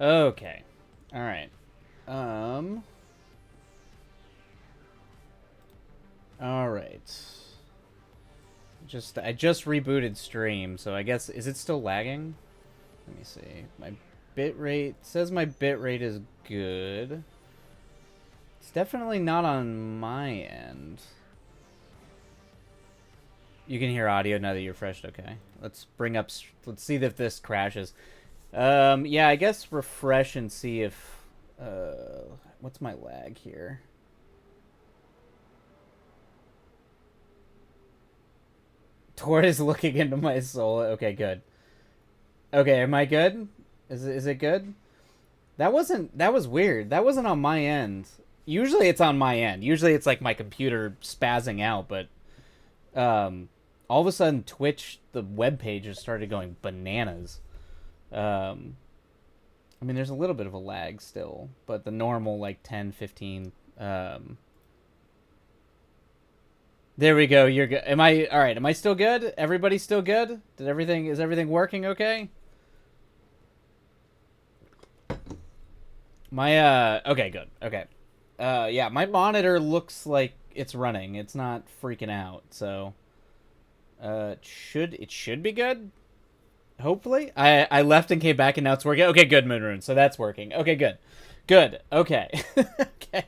Okay. All right. Um. All right. I just rebooted stream, so I guess is it still lagging? Let me see. My bit rate says my bit rate is good. It's definitely not on my end. You can hear audio now that you're refreshed. Okay. Let's bring up. Let's see if this crashes. Yeah, I guess refresh and see if. What's my lag here? Tord is looking into my soul. Okay, good. Okay, am I good? Is it good? That was weird. That wasn't on my end. Usually it's on my end. Usually it's like my computer spazzing out, but all of a sudden Twitch the web page just started going bananas. Um I mean there's a little bit of a lag still, but the normal like 10, 15 there we go. You're good. Am I all right? Am I still good? Everybody still good? Is everything working okay? My okay, good. Okay. Yeah, my monitor looks like it's running. It's not freaking out. So it should be good. Hopefully. I left and came back and now it's working. Okay, good, Moonrune. So that's working. Okay, good. Good. Okay. Okay.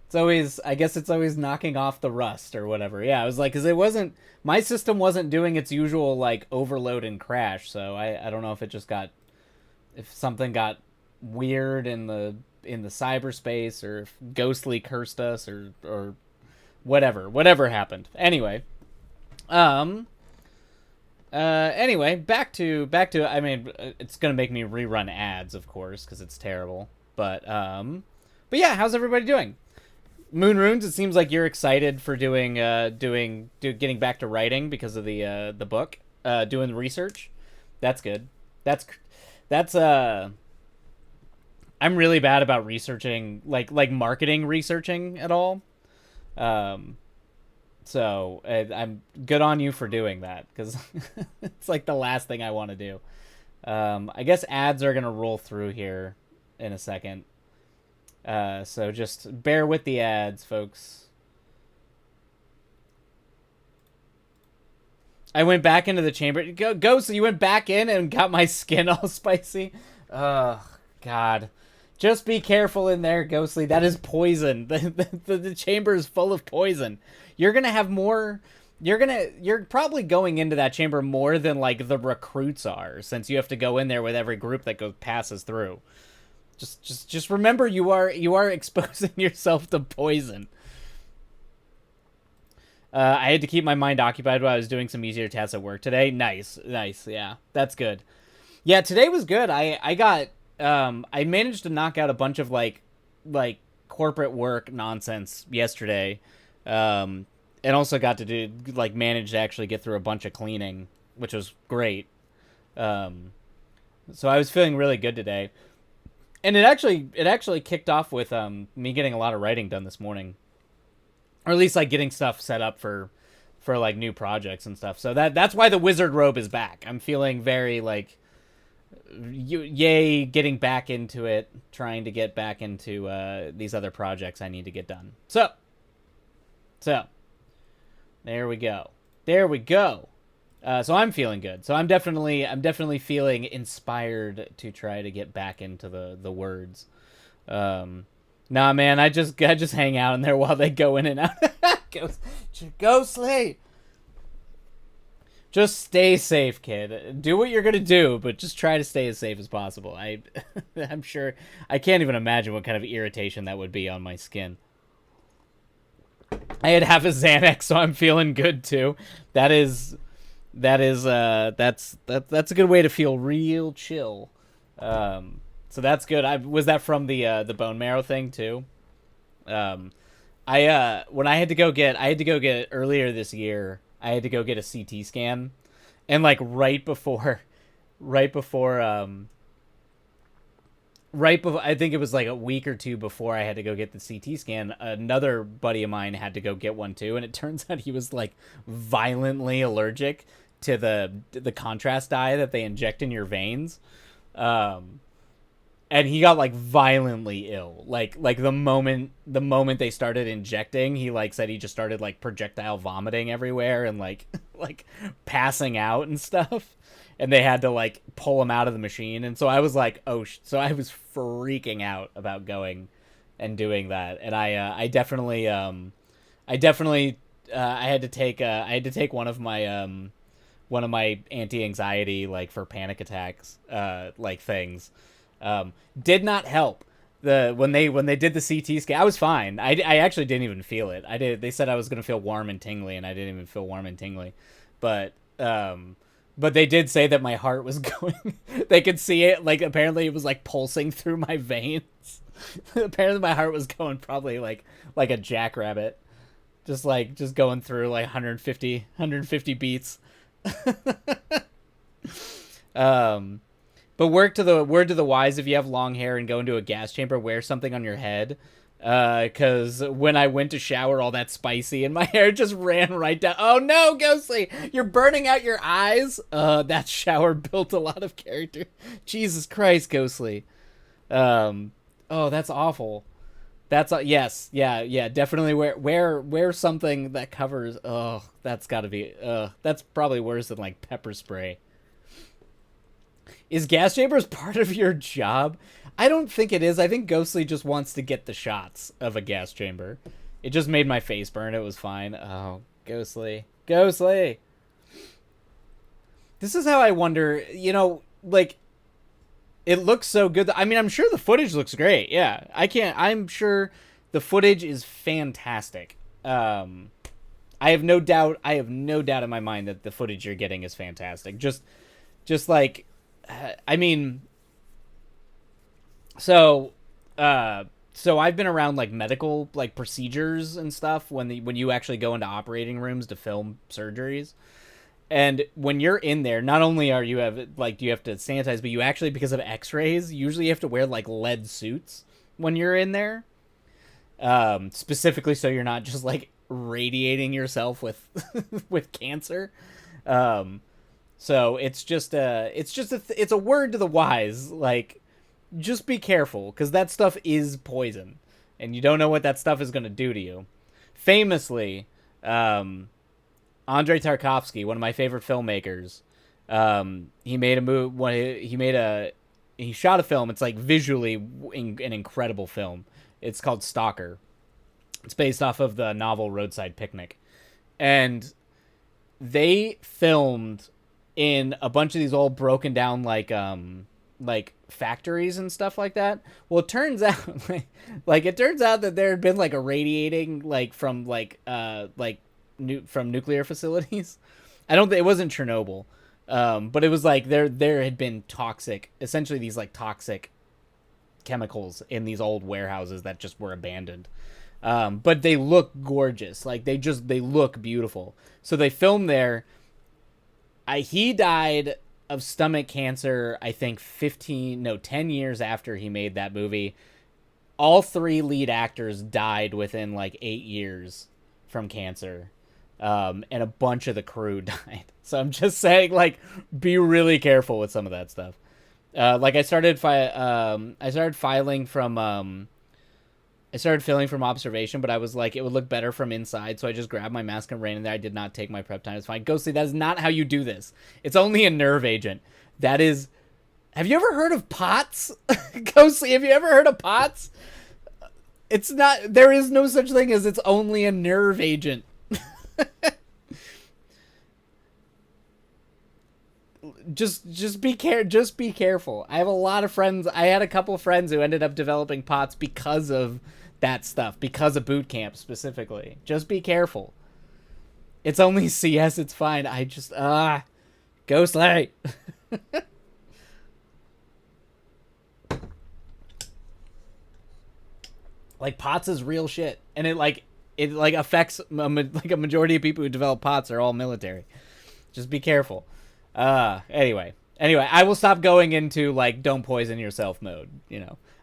It's always, I guess it's always knocking off the rust or whatever. Yeah, I was like, because it wasn't, my system wasn't doing its usual, like, overload and crash. So I don't know if it just got, if something got weird in the cyberspace or if Ghostly cursed us or whatever happened. Anyway, back to I mean it's going to make me rerun ads of course cuz it's terrible. But yeah, how's everybody doing? Moon Runes, it seems like you're excited for getting back to writing because of the book, doing research. That's good. That's that's I'm really bad about researching like marketing researching at all. Um, so I'm good on you for doing that because it's like the last thing I want to do. I guess ads are gonna roll through here in a second. So just bear with the ads, folks. I went back into the chamber. Go. So you went back in and got my skin all spicy. Oh God. Just be careful in there, Ghostly. That is poison. The chamber is full of poison. You're gonna have more. You're probably going into that chamber more than like the recruits are, since you have to go in there with every group that passes through. Just remember you are exposing yourself to poison. I had to keep my mind occupied while I was doing some easier tasks at work today. Nice. Yeah, that's good. Yeah, today was good. I managed to knock out a bunch of like corporate work nonsense yesterday, and also got to do like manage to actually get through a bunch of cleaning, which was great. Um, so I was feeling really good today, and it actually kicked off with me getting a lot of writing done this morning, or at least like getting stuff set up for like new projects and stuff. So that's why the wizard robe is back. I'm feeling very like yay getting back into it, trying to get back into these other projects I need to get done. So there we go. So I'm feeling good. So I'm definitely feeling inspired to try to get back into the words. Nah, man, I just hang out in there while they go in and out. Ghostly. Just stay safe, kid. Do what you're gonna do, but just try to stay as safe as possible. I'm sure I can't even imagine what kind of irritation that would be on my skin. I had half a Xanax, so I'm feeling good too. That's a good way to feel real chill. So that's good. Was that from the bone marrow thing too? When I had to go get it earlier this year. I had to go get a CT scan, and like right before I think it was like a week or two before I had to go get the CT scan, another buddy of mine had to go get one too, and it turns out he was like violently allergic to the contrast dye that they inject in your veins. and he got like violently ill. Like the moment they started injecting, he like said he just started like projectile vomiting everywhere and like like passing out and stuff. And they had to like pull him out of the machine. And so I was like, oh, so I was freaking out about going and doing that. And I definitely I had to take one of my anti-anxiety like for panic attacks like things. Did not help. When they did the CT scan, I was fine. I actually didn't even feel it. I did. They said I was gonna feel warm and tingly, and I didn't even feel warm and tingly. But but they did say that my heart was going. They could see it. Like apparently it was like pulsing through my veins. Apparently my heart was going probably like a jackrabbit, just going through like 150 beats. um But word to the wise, if you have long hair and go into a gas chamber, wear something on your head. Because when I went to shower, all that spicy and my hair just ran right down. Oh no, Ghostly, you're burning out your eyes. That shower built a lot of character. Jesus Christ, Ghostly. Oh, that's awful. That's yes, yeah. Definitely wear something that covers. Oh, that's got to be. That's probably worse than like pepper spray. Is gas chambers part of your job? I don't think it is. I think Ghostly just wants to get the shots of a gas chamber. It just made my face burn. It was fine. Oh, Ghostly. Ghostly! This is how I wonder, like, it looks so good. I mean, I'm sure the footage looks great. Yeah. I'm sure the footage is fantastic. I have no doubt in my mind that the footage you're getting is fantastic. Just like, I mean, so I've been around like medical like procedures and stuff when you actually go into operating rooms to film surgeries. And when you're in there, not only do you have to sanitize, but you actually, because of x-rays, usually you have to wear like lead suits when you're in there. Specifically so you're not just like radiating yourself with with cancer. So it's a word to the wise, like, just be careful, because that stuff is poison, and you don't know what that stuff is going to do to you. Famously, Andrei Tarkovsky, one of my favorite filmmakers, he shot a film. It's like visually an incredible film. It's called Stalker. It's based off of the novel Roadside Picnic, and they filmed in a bunch of these old broken down like factories and stuff like that. Well, it turns out that there had been like irradiating like from from nuclear facilities. It wasn't Chernobyl. But it was like there had been essentially these like toxic chemicals in these old warehouses that just were abandoned. But they look gorgeous. Like they look beautiful. So they filmed there. He died of stomach cancer, I think 10 years after he made that movie. All three lead actors died within like 8 years from cancer. And a bunch of the crew died. So I'm just saying, like, be really careful with some of that stuff. Like I started filling from observation, but I was like, it would look better from inside, so I just grabbed my mask and ran in there. I did not take my prep time. It's fine. Ghostly, that is not how you do this. It's only a nerve agent. That is... Have you ever heard of POTS? Ghostly, have you ever heard of POTS? It's not... There is no such thing as it's only a nerve agent. Just be careful. I have a lot of friends. I had a couple of friends who ended up developing POTS because of that stuff, because of boot camp specifically. Just be careful. It's only CS, it's fine. Ghostly. Like, POTS is real shit, and it affects a majority of people who develop POTS are all military. Just be careful. Anyway, I will stop going into like don't poison yourself mode.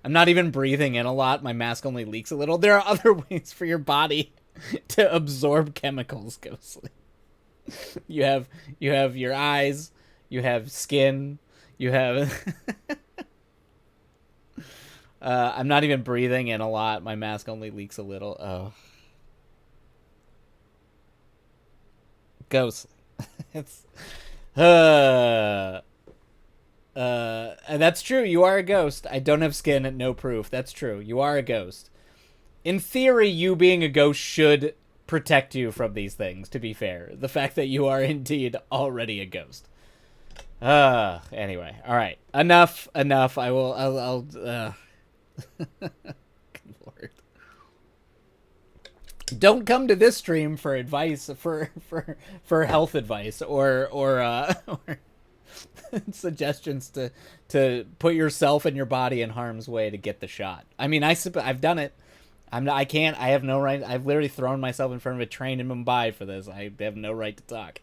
I'm not even breathing in a lot. My mask only leaks a little. There are other ways for your body to absorb chemicals, Ghostly. You have your eyes, you have skin, you have I'm not even breathing in a lot. My mask only leaks a little. Oh, ghost. It's and that's true. You are a ghost. I don't have skin. No proof. That's true. You are a ghost. In theory, you being a ghost should protect you from these things. To be fair, the fact that you are indeed already a ghost. Anyway, all right. Enough. I will. I'll Good Lord. Don't come to this stream for advice for health advice or suggestions to put yourself and your body in harm's way to get the shot. I mean, I've done it. I can't. I have no right. I've literally thrown myself in front of a train in Mumbai for this. I have no right to talk.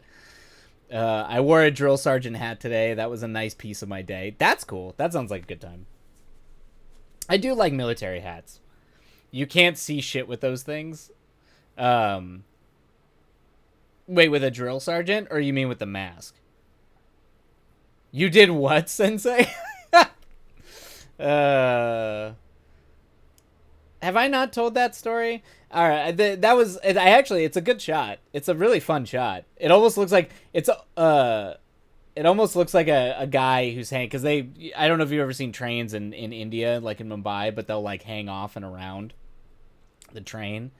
I wore a drill sergeant hat today. That was a nice piece of my day. That's cool. That sounds like a good time. I do like military hats. You can't see shit with those things. Wait, with a drill sergeant, or you mean with the mask? You did what, Sensei? Have I not told that story? All right, that was. It's a good shot. It's a really fun shot. It almost looks like it almost looks like a guy who's hanging, because I don't know if you've ever seen trains in India, like in Mumbai, but they'll like hang off and around the train.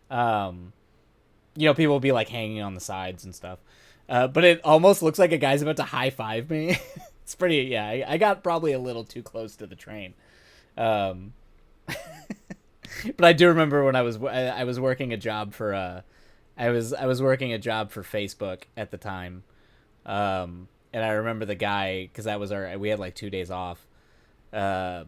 People will be like hanging on the sides and stuff. But it almost looks like a guy's about to high five me. It's pretty, yeah. I got probably a little too close to the train. But I do remember when I was working a job for I was working a job for Facebook at the time. And I remember the guy, because that was we had like 2 days off. And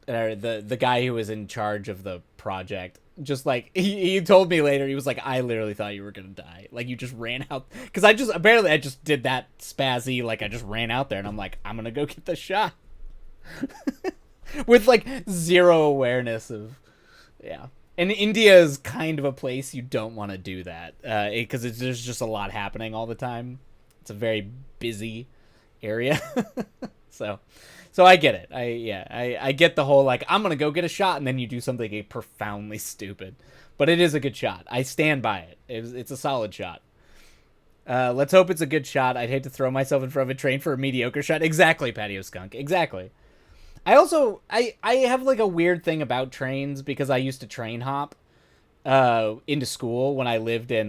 the guy who was in charge of the project, just like he told me later, he was like, I literally thought you were gonna die. Like, you just ran out, because I just did that spazzy, like I just ran out there, and I'm like, I'm gonna go get the shot. With like zero awareness of, yeah. And India is kind of a place you don't want to do that, because there's just a lot happening all the time. It's a very busy area. So I get it. I get the whole, like, I'm gonna go get a shot, and then you do something profoundly stupid, but it is a good shot. I stand by it. It's a solid shot. Let's hope it's a good shot. I'd hate to throw myself in front of a train for a mediocre shot. Exactly, Patio Skunk. Exactly. I also I have like a weird thing about trains, because I used to train hop into school when I lived in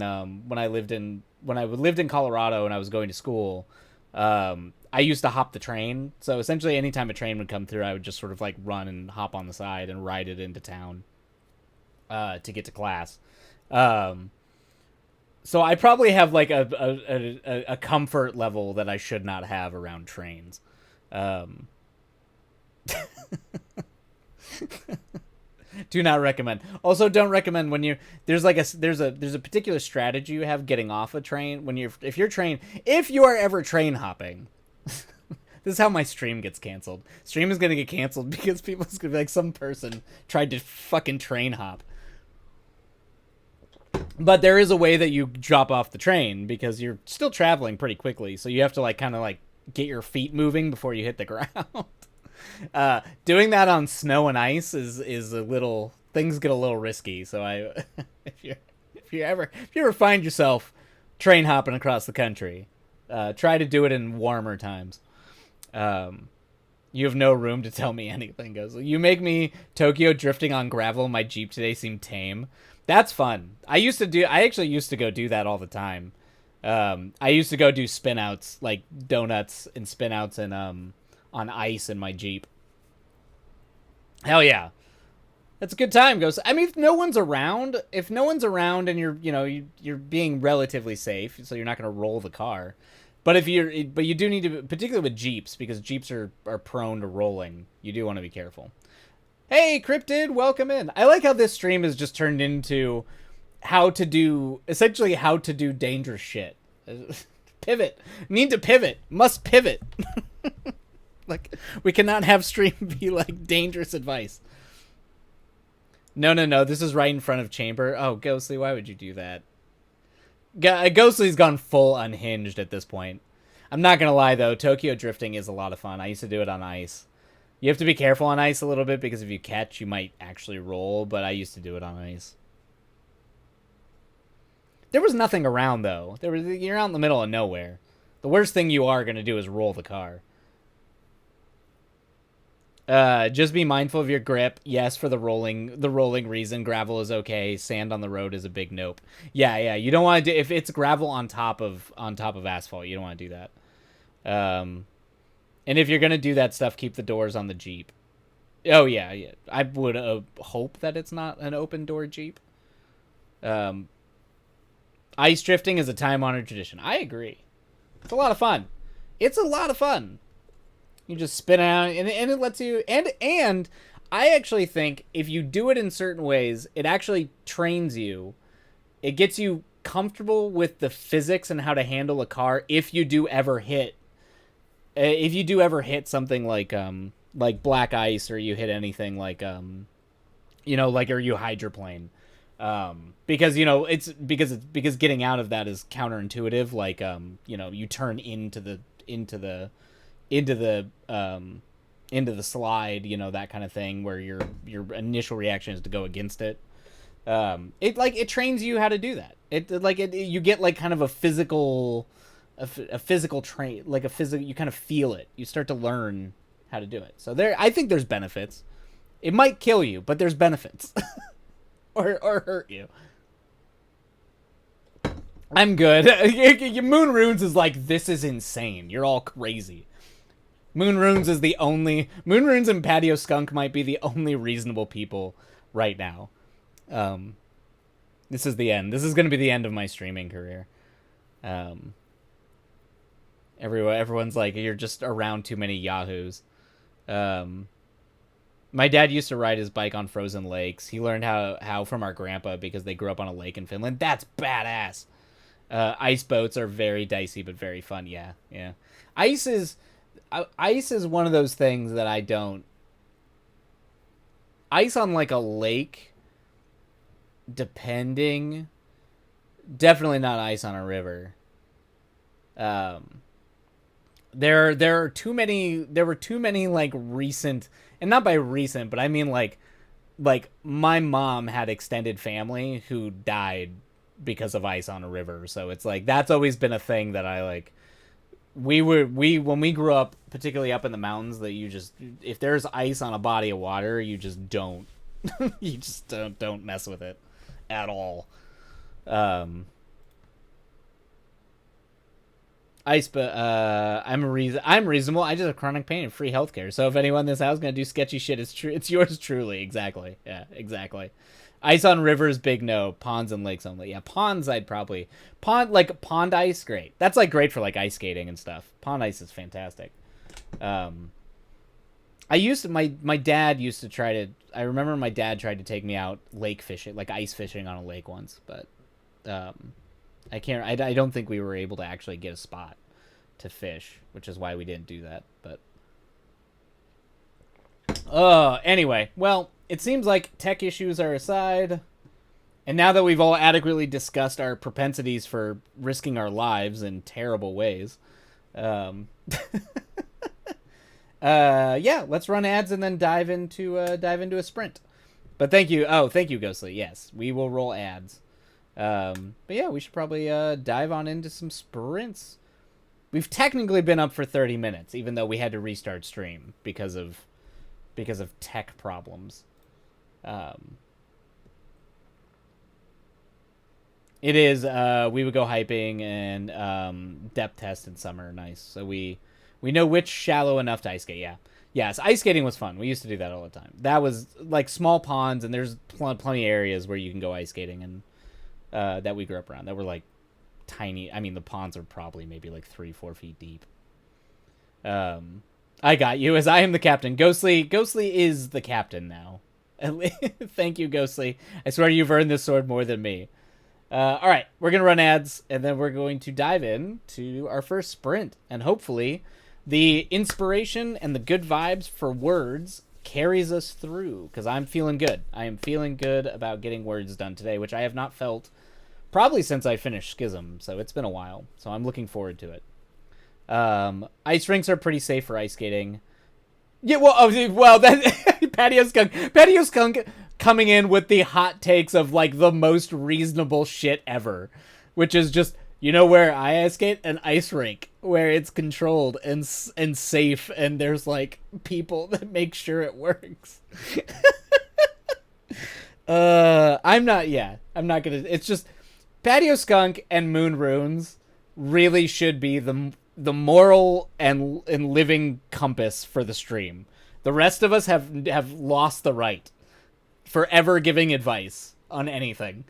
Colorado and I was going to school. I used to hop the train. So essentially anytime a train would come through, I would just sort of like run and hop on the side and ride it into town to get to class. So I probably have like a comfort level that I should not have around trains. Do not recommend. Also, don't recommend when there's a particular strategy you have getting off a train when if you are ever train hopping. This is how my stream gets canceled. Stream is gonna get canceled because people's gonna be like, some person tried to fucking train hop. But there is a way that you drop off the train, because you're still traveling pretty quickly, so you have to like kind of like get your feet moving before you hit the ground. Doing that on snow and ice is a little, things get a little risky. So if you ever find yourself train hopping across the country, try to do it in warmer times. You have no room to tell me anything goes. You make me Tokyo drifting on gravel in my Jeep today seem tame. That's fun. I actually used to go do that all the time. I used to go do spin outs, like donuts and spin outs, and on ice in my Jeep. Hell yeah. That's a good time, Ghost. I mean, if no one's around and you're being relatively safe, so you're not going to roll the car. But you do need to, particularly with Jeeps, because Jeeps are prone to rolling. You do want to be careful. Hey, Cryptid, welcome in. I like how this stream has just turned into essentially how to do dangerous shit. Pivot. Need to pivot. Must pivot. Like, we cannot have stream be like dangerous advice. No. This is right in front of Chamber. Oh, Ghostly, why would you do that? Ghostly's gone full unhinged at this point. I'm not gonna lie though, Tokyo drifting is a lot of fun. I used to do it on ice. You have to be careful on ice a little bit because if you catch, you might actually roll, but I used to do it on ice. There was nothing around, though. You're out in the middle of nowhere. The worst thing you are going to do is roll the car. Just be mindful of your grip. Yes, for the rolling reason, gravel is okay. Sand on the road is a big nope. Yeah. You don't want to do if it's gravel on top of asphalt. You don't want to do that. And if you're gonna do that stuff, keep the doors on the Jeep. Oh yeah. I would hope that it's not an open door Jeep. Ice drifting is a time-honored tradition. I agree. It's a lot of fun. You just spin out, and it lets you. And I actually think if you do it in certain ways, it actually trains you. It gets you comfortable with the physics and how to handle a car. If you do ever hit something like black ice, or you hit anything like or you hydroplane. Because it's getting out of that is counterintuitive. Like you turn into the slide, that kind of thing, where your initial reaction is to go against it. It trains you how to do that. You get like kind of a physical train, like you kind of feel it. You start to learn how to do it. So I think there's benefits. It might kill you, but there's benefits. or hurt you. I'm good. Moon Runes is like, this is insane. You're all crazy. Moon Runes and Patio Skunk might be the only reasonable people right now. This is the end. This is going to be the end of my streaming career. Everyone's like, you're just around too many yahoos. My dad used to ride his bike on frozen lakes. He learned how from our grandpa because they grew up on a lake in Finland. That's badass. Ice boats are very dicey but very fun. Yeah. Ice is one of those things that I don't. Ice on like a lake, definitely not ice on a river. There were too many like recent, and not by recent, but I mean like my mom had extended family who died because of ice on a river. So it's like that's always been a thing that I like. When we grew up, particularly up in the mountains, that if there's ice on a body of water, you just don't don't mess with it at all. Ice, but I'm reasonable. I just have chronic pain and free healthcare. So if anyone in this house is gonna do sketchy shit, it's yours truly. Exactly. Yeah, exactly. Ice on rivers, big no. Ponds and lakes only. Yeah, ponds pond ice, great. That's like great for like ice skating and stuff. Pond ice is fantastic. My dad used to try to. I remember my dad tried to take me out lake fishing, like ice fishing on a lake once, but I can't. I don't think we were able to actually get a spot to fish, which is why we didn't do that. But anyway, well, it seems like tech issues are aside, and now that we've all adequately discussed our propensities for risking our lives in terrible ways, yeah, let's run ads and then dive into a sprint. But thank you, Ghostly. Yes, we will roll ads. But yeah, we should probably dive on into some sprints. We've technically been up for 30 minutes, even though we had to restart stream because of tech problems. It is we would go hyping and depth test in summer. Nice. So we know which shallow enough to ice skate. Yeah. Yes, ice skating was fun. We used to do that all the time. That was like small ponds, and there's plenty of areas where you can go ice skating, and that we grew up around that were like tiny. I mean, the ponds are probably maybe like 3-4 feet deep. I got you, as I am the captain. Ghostly is the captain now. Thank you, Ghostly. I swear you've earned this sword more than me. All right, we're going to run ads, and then we're going to dive in to our first sprint. And hopefully the inspiration and the good vibes for words carries us through, because I'm feeling good. I am feeling good about getting words done today, which I have not felt probably since I finished Schism, so it's been a while. So I'm looking forward to it. Ice rinks are pretty safe for ice skating. Yeah, that Patio Skunk coming in with the hot takes of like the most reasonable shit ever, which is just, you know where I skate? An ice rink where it's controlled and safe, and there's like people that make sure it works. I'm not gonna. It's just Patio Skunk and Moon Runes really should be the moral and living compass for the stream. The rest of us have lost the right for ever giving advice on anything.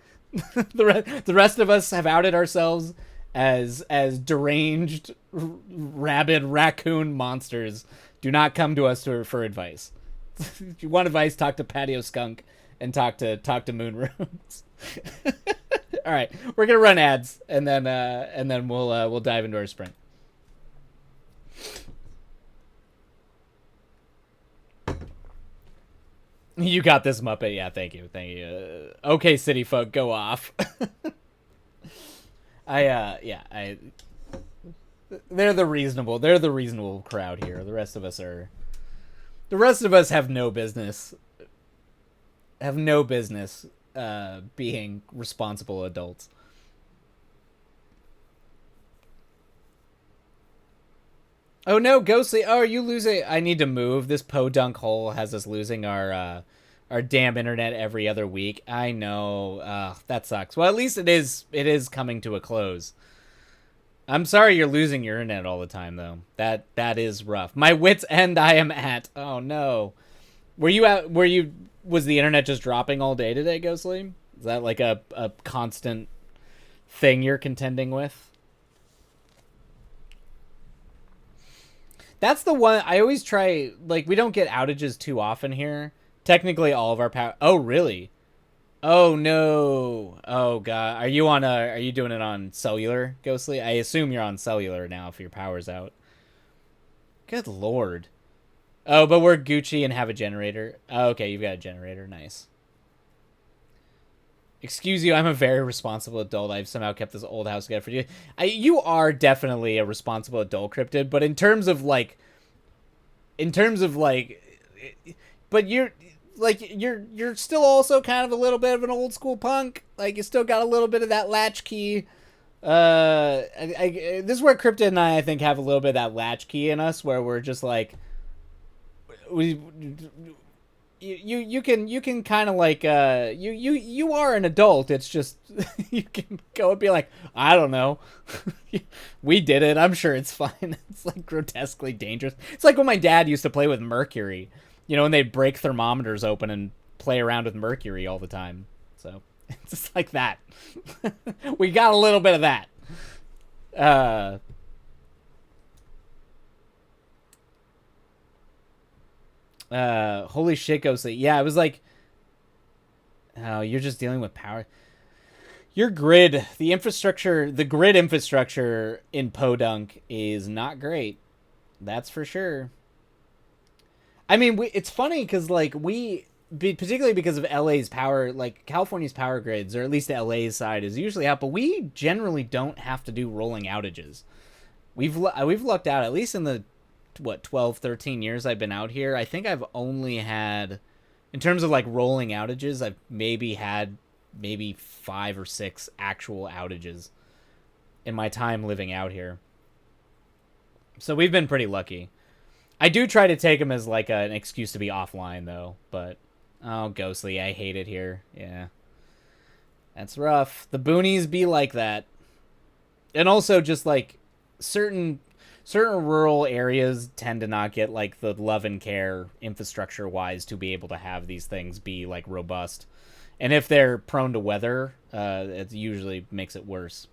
The rest of us have outed ourselves as deranged, rabid raccoon monsters. Do not come to us for advice. If you want advice, talk to Patio Skunk and talk to Moon Runes. All right, we're gonna run ads and then we'll dive into our sprint. You got this, Muppet. Yeah, thank you. Okay, city folk, go off. They're the reasonable crowd here. The rest of us have no business being responsible adults. Oh no, Ghostly! Oh, are you losing? I need to move. This podunk hole has us losing our damn internet every other week. I know. That sucks. Well, at least it is coming to a close. I'm sorry you're losing your internet all the time, though. That is rough. My wit's end I am at. Oh no. Was the internet just dropping all day today, Ghostly? Is that like a constant thing you're contending with? That's the one I always try. Like, we don't get outages too often here. Technically, all of our power. Oh, really? Oh no. Oh god. Are you doing it on cellular, Ghostly? I assume you're on cellular now if your power's out. Good lord. Oh, but we're Gucci and have a generator. Oh, okay, you've got a generator. Nice. Excuse you, I'm a very responsible adult. I've somehow kept this old house together for you. You are definitely a responsible adult, Cryptid, but in terms of like, but you're still also kind of a little bit of an old school punk. Like, you still got a little bit of that latchkey. This is where Cryptid and I think, have a little bit of that latchkey in us, where we're just like, you can kind of like you are an adult. It's just you can go and be like, I don't know. We did it. I'm sure it's fine. It's like grotesquely dangerous. It's like when my dad used to play with mercury, and they'd break thermometers open and play around with mercury all the time. So it's just like that. We got a little bit of that. Holy shit, Ghostly. Yeah, I was like, oh, you're just dealing with power. Your grid, the grid infrastructure in Podunk is not great. That's for sure. I mean, it's funny because, like, particularly because of LA's power, like, California's power grids, or at least LA's side, is usually out, but we generally don't have to do rolling outages. We've lucked out, at least in the 12, 13 years I've been out here. I think I've only had, in terms of like rolling outages, I've had 5 or 6 actual outages in my time living out here. So we've been pretty lucky. I do try to take them as like an excuse to be offline though, but oh, Ghostly, I hate it here. Yeah. That's rough. The boonies be like that. And also just like certain rural areas tend to not get like the love and care infrastructure wise to be able to have these things be like robust. And if they're prone to weather, it usually makes it worse.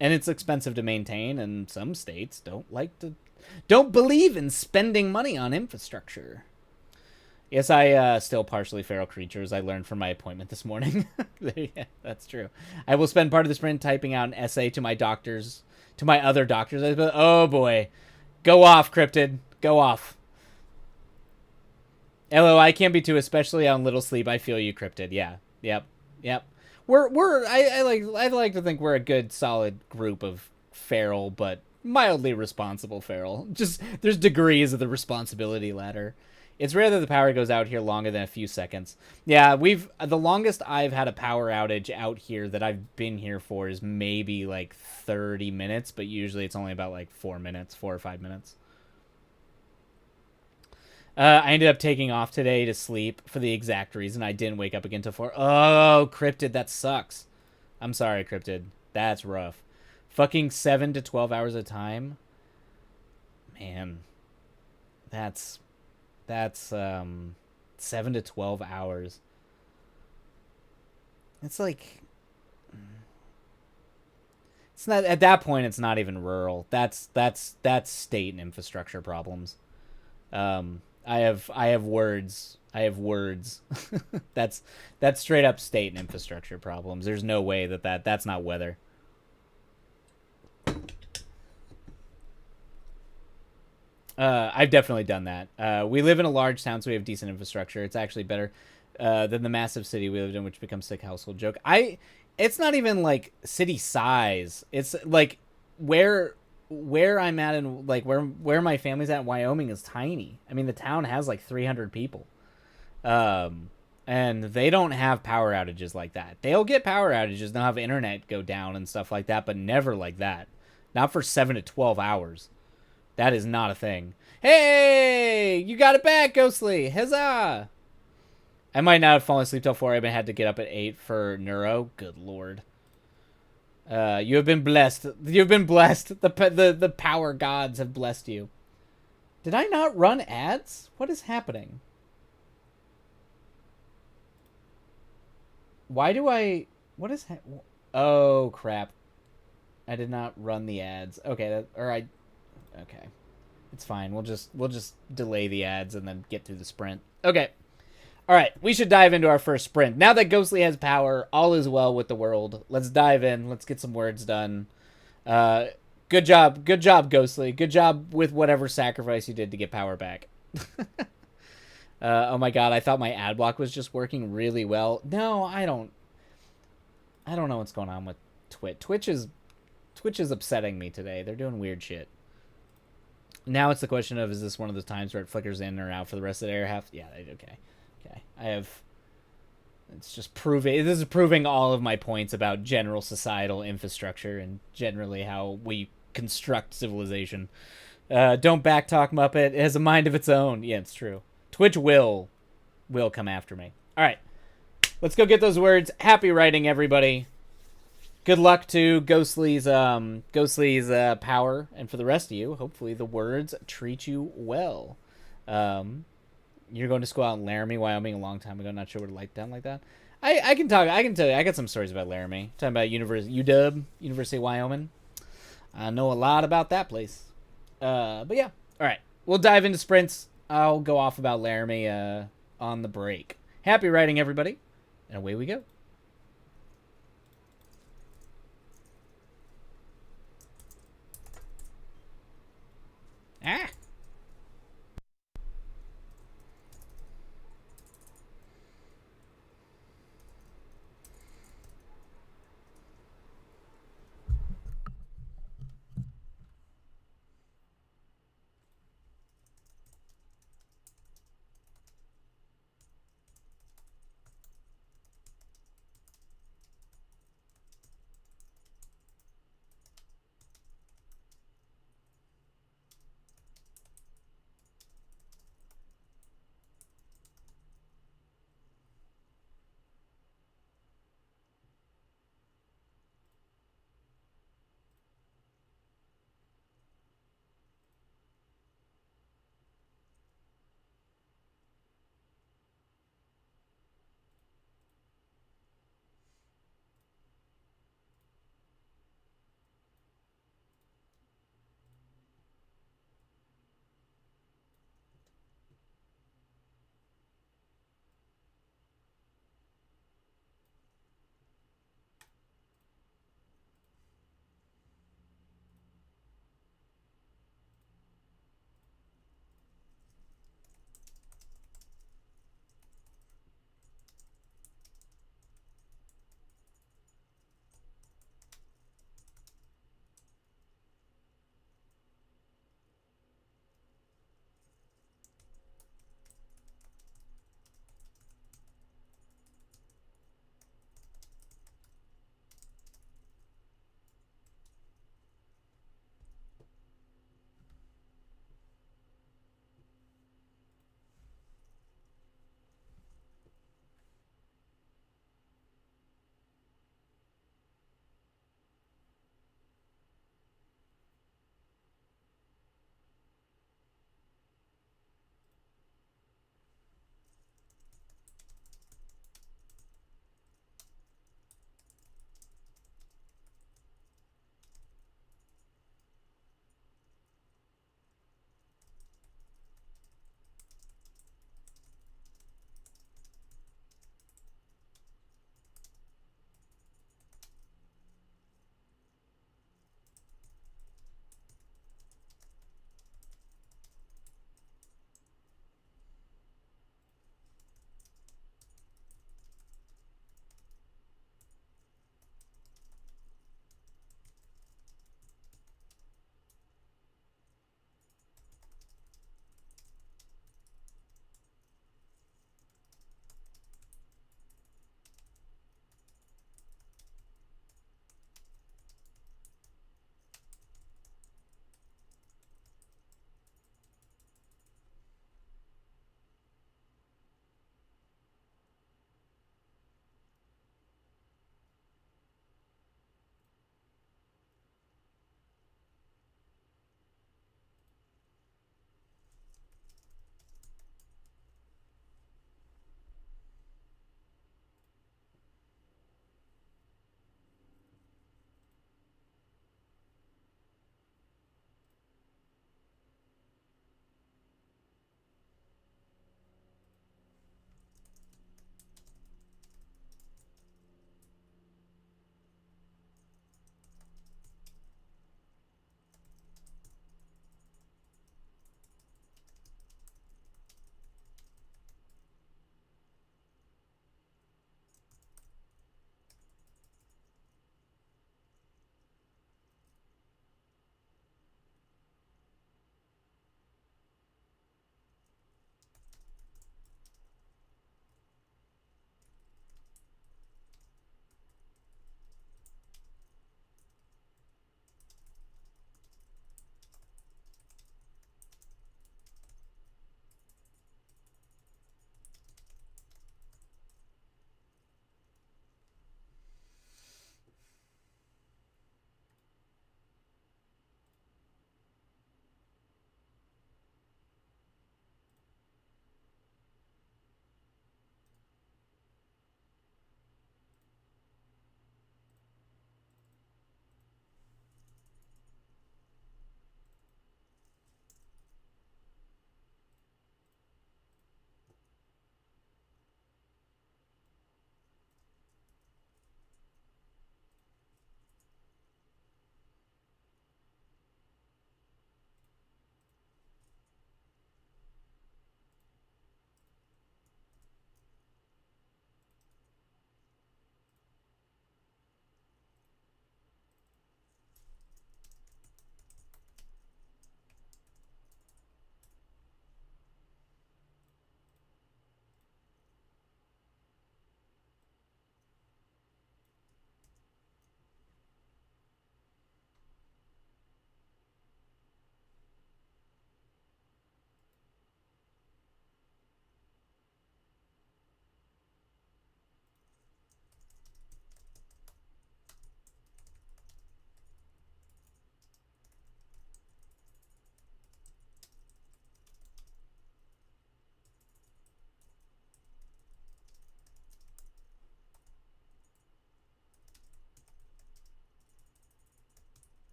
And it's expensive to maintain, and some states don't believe in spending money on infrastructure. Yes, I still partially feral creatures. I learned from my appointment this morning. Yeah, that's true. I will spend part of the sprint typing out an essay to my other doctors. Oh boy. Go off, Cryptid. Go off. LO, I can't be too, especially on little sleep. I feel you, Cryptid. Yeah. Yep. I like to think we're a good solid group of feral but Mildly responsible, Feral. Just, there's degrees of the responsibility ladder. It's rare that the power goes out here longer than a few seconds. Yeah, the longest I've had a power outage out here that I've been here for is maybe like 30 minutes, but usually it's only about like 4 minutes, 4 or 5 minutes. I ended up taking off today to sleep for the exact reason I didn't wake up again till 4. Oh, Cryptid, that sucks. I'm sorry, Cryptid. That's rough. Fucking 7 to 12 hours at a time. Man. That's 7 to 12 hours. It's like, it's not, at that point it's not even rural. That's state and infrastructure problems. I have words. I have words. that's straight up state and infrastructure problems. There's no way that's not weather. I've definitely done that. We live in a large town, so we have decent infrastructure. It's actually better than the massive city we lived in, which becomes sick household joke. It's not even like city size. It's like where I'm at and like where my family's at in Wyoming is tiny. I mean, the town has like 300 people. And they don't have power outages like that. They'll get power outages. They'll have internet go down and stuff like that, but never like that. Not for 7 to 12 hours. That is not a thing. Hey, you got it back, Ghostly. Huzzah. I might not have fallen asleep till 4. I had to get up at 8 for neuro. Good lord. You have been blessed. You've been blessed. The power gods have blessed you. Did I not run ads? What is happening? Why do I... What is... Oh, crap. I did not run the ads. Okay, okay. It's fine. We'll just delay the ads and then get through the sprint. Okay. All right, we should dive into our first sprint. Now that Ghostly has power, all is well with the world. Let's dive in. Let's get some words done. Good job, Ghostly. Good job with whatever sacrifice you did to get power back. Oh my god, I thought my ad block was just working really well. No, I don't know what's going on with Twitch. Twitch is upsetting me today. They're doing weird shit. Now it's the question of, is this one of the times where it flickers in or out for the rest of the air half? Yeah, okay. It's just proving, this is proving all of my points about general societal infrastructure and generally how we construct civilization. Don't backtalk, Muppet. It has a mind of its own. Yeah, it's true. Twitch will come after me. All right, let's go get those words. Happy writing, everybody. Good luck to Ghostly's power, and for the rest of you, hopefully the words treat you well. You're going to school out in Laramie, Wyoming, a long time ago. Not sure what it like down like that. I can tell you. I got some stories about Laramie. Talking about UW, University of Wyoming. I know a lot about that place. But yeah, all right. We'll dive into sprints. I'll go off about Laramie on the break. Happy writing, everybody, and away we go. Ah.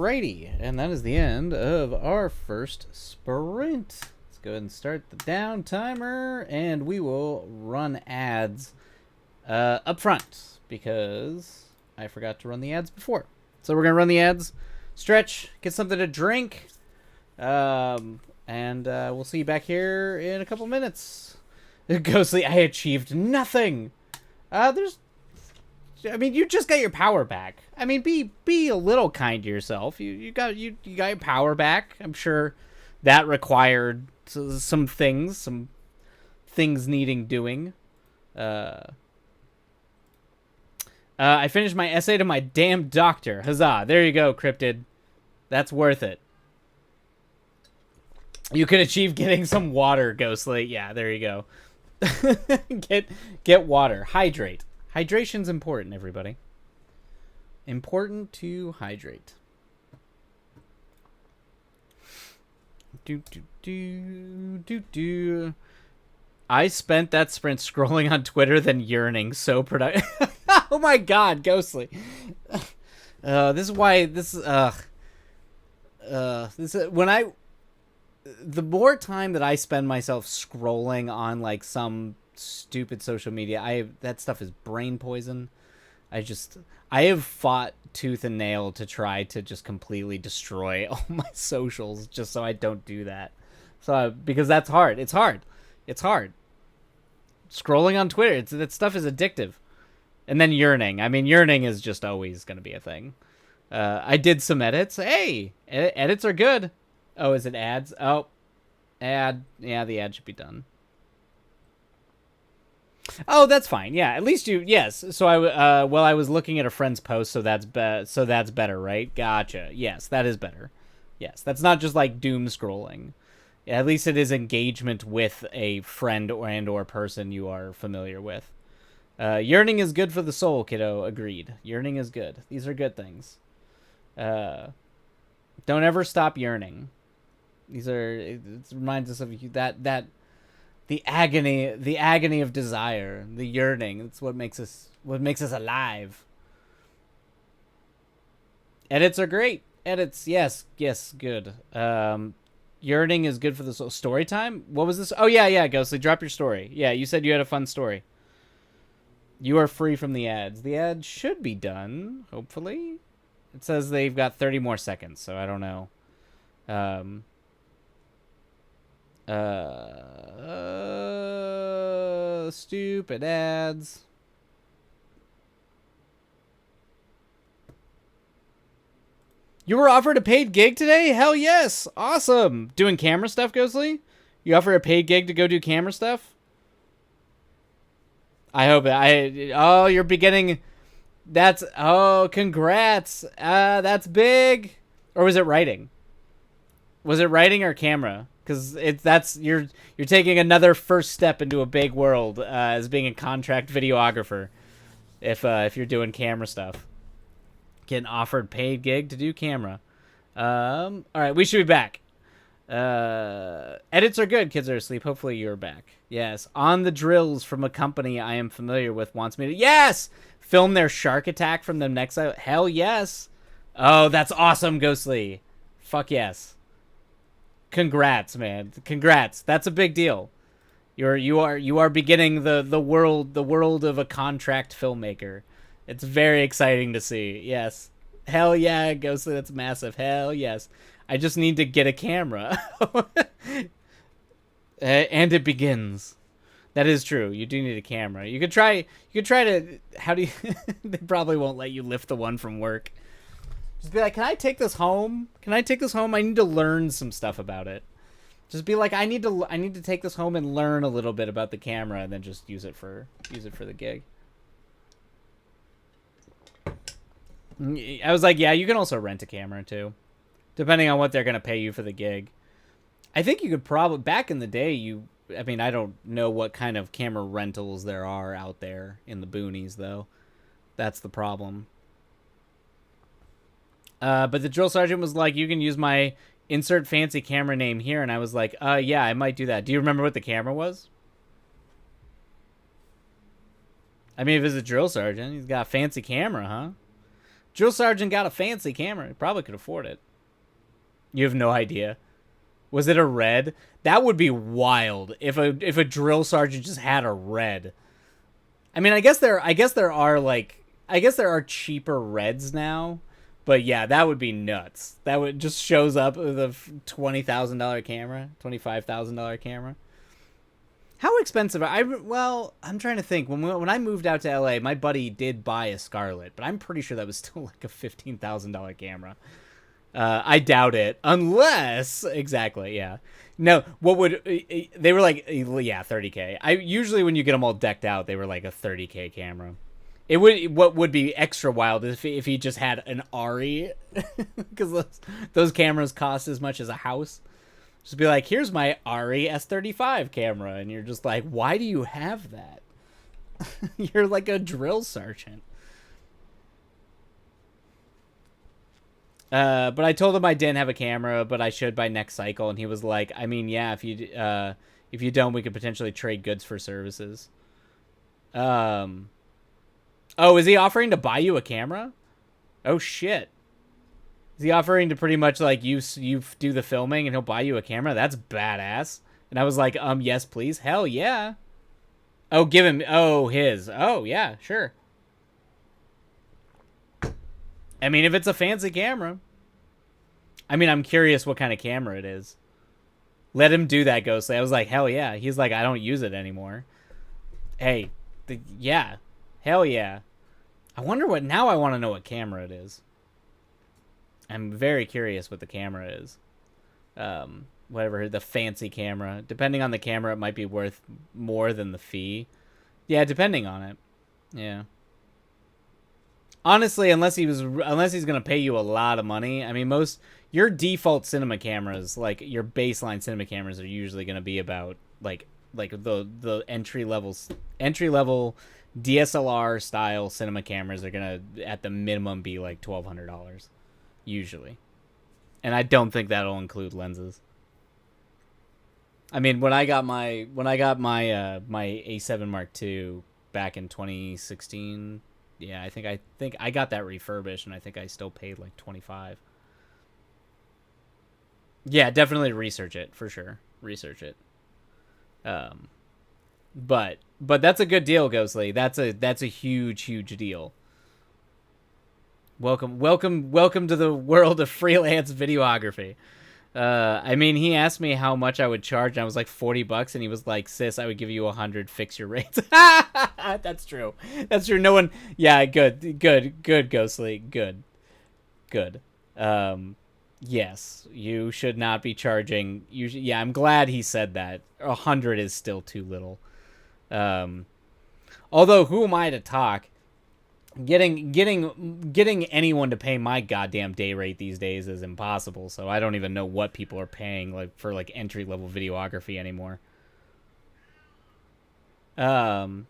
Alrighty, and that is the end of our first sprint. Let's go ahead and start the down timer, and we will run ads up front because I forgot to run the ads before. So we're gonna run the ads, stretch, get something to drink, and we'll see you back here in a couple minutes. Ghostly, I achieved nothing. You just got your power back. I mean, be a little kind to yourself. You got your power back. I'm sure that required some things needing doing. I finished my essay to my damn doctor. Huzzah! There you go, Cryptid. That's worth it. You can achieve getting some water, Ghostly. Yeah, there you go. Get water. Hydrate. Hydration's important, everybody. Important to hydrate. I spent that sprint scrolling on Twitter, then yearning. So productive. Oh my god, Ghostly. This is why the more time that I spend myself scrolling on like some stupid social media, that stuff is brain poison. I have fought tooth and nail to try to just completely destroy all my socials just so I don't do that. So because that's hard. It's hard. Scrolling on Twitter, that stuff is addictive. And then yearning. I mean, yearning is just always going to be a thing. I did some edits. Hey, edits are good. Oh, is it ads? Oh, ad. Yeah, the ad should be done. Oh, that's fine. Yeah, at least yes. So I was looking at a friend's post, so that's better, right? Gotcha. Yes, that is better. Yes, that's not just like doom scrolling. At least it is engagement with a friend or person you are familiar with. Yearning is good for the soul, kiddo. Agreed. Yearning is good. These are good things. Don't ever stop yearning. It reminds us of that the agony of desire, the yearning. That's what makes us alive. Edits are great. Edits, yes, good. Yearning is good for the soul. Story time? What was this? Oh yeah, Ghostly, drop your story. Yeah, you said you had a fun story. You are free from the ads. The ads should be done, hopefully. It says they've got 30 more seconds, so I don't know. Stupid ads. You were offered a paid gig today? Hell yes. Awesome. Doing camera stuff, Ghostly? You offer a paid gig to go do camera stuff? I hope you're beginning. Congrats. That's big. Or was it writing? Was it writing or camera? Because you're taking another first step into a big world as being a contract videographer. If you're doing camera stuff, getting offered paid gig to do camera. All right, we should be back. Edits are good. Kids are asleep. Hopefully you're back. Yes, on the drills from a company I am familiar with wants me to film their shark attack from the next. Hell yes. Oh, that's awesome, Ghostly. Fuck yes. Congrats, man. Congrats. That's a big deal. You are beginning the world of a contract filmmaker. It's very exciting to see. Yes. Hell yeah, Ghostly, that's massive. Hell yes. I just need to get a camera. And it begins. That is true. You do need a camera. You could try to they probably won't let you lift the one from work. Just be like, "Can I take this home? I need to learn some stuff about it." Just be like, I need to take this home and learn a little bit about the camera and then just use it for the gig. I was like, yeah, you can also rent a camera too, depending on what they're going to pay you for the gig. I think you could probably, back in the day, I don't know what kind of camera rentals there are out there in the boonies, though. That's the problem. But the drill sergeant was like, you can use my insert fancy camera name here. And I was like, yeah, I might do that. Do you remember what the camera was? I mean, if it's a drill sergeant, he's got a fancy camera, huh? Drill Sergeant got a fancy camera. He probably could afford it. You have no idea. Was it a red? That would be wild if a drill sergeant just had a red. I mean, I guess there are cheaper reds now, but yeah, that would be nuts. That would just shows up with a $20,000 camera, $25,000 camera. How expensive? I'm trying to think. When I moved out to LA, my buddy did buy a Scarlett, but I'm pretty sure that was still like a $15,000 camera. I doubt it, unless exactly, yeah. No, what would they were like? Yeah, $30K. I usually when you get them all decked out, they were like a $30K camera. What would be extra wild if he just had an Ari, because those cameras cost as much as a house. Just be like, here's my Ari S35 camera, and you're just like, why do you have that? You're like a drill sergeant. But I told him I didn't have a camera, but I should by next cycle, and he was like, I mean, yeah, if you don't, we could potentially trade goods for services. Oh, is he offering to buy you a camera? Oh shit. Is he offering to pretty much like you do the filming and he'll buy you a camera? That's badass. And I was like, yes, please. Hell yeah. Oh, give him. Oh, his. Oh, yeah, sure. I mean, if it's a fancy camera. I mean, I'm curious what kind of camera it is. Let him do that, Ghostly. I was like, hell yeah. He's like, I don't use it anymore. Hey, yeah. Hell yeah. I wonder what... Now I want to know what camera it is. I'm very curious what the camera is. Whatever, the fancy camera. Depending on the camera, it might be worth more than the fee. Yeah, depending on it. Yeah. Honestly, unless he's gonna pay you a lot of money, I mean, your default cinema cameras, like your baseline cinema cameras, are usually gonna be about like the entry level DSLR style cinema cameras are gonna at the minimum be like $1,200 usually, and I don't think that'll include lenses. I mean, when I got my my A7 Mark II back in 2016. Yeah, I think I got that refurbished, and I think I still paid like 25. Yeah, definitely research it for sure. Research it. But that's a good deal, Ghostly. That's a huge deal. Welcome to the world of freelance videography. I mean, he asked me how much I would charge, and I was like $40, and he was like, "Sis, I would give you 100. Fix your rates." That's true. That's true. No one. Yeah, good, Ghostly, good. Yes, you should not be charging. Yeah, I'm glad he said that. 100 is still too little. Although, who am I to talk? Getting anyone to pay my goddamn day rate these days is impossible, so I don't even know what people are paying like for like entry level videography anymore. I'm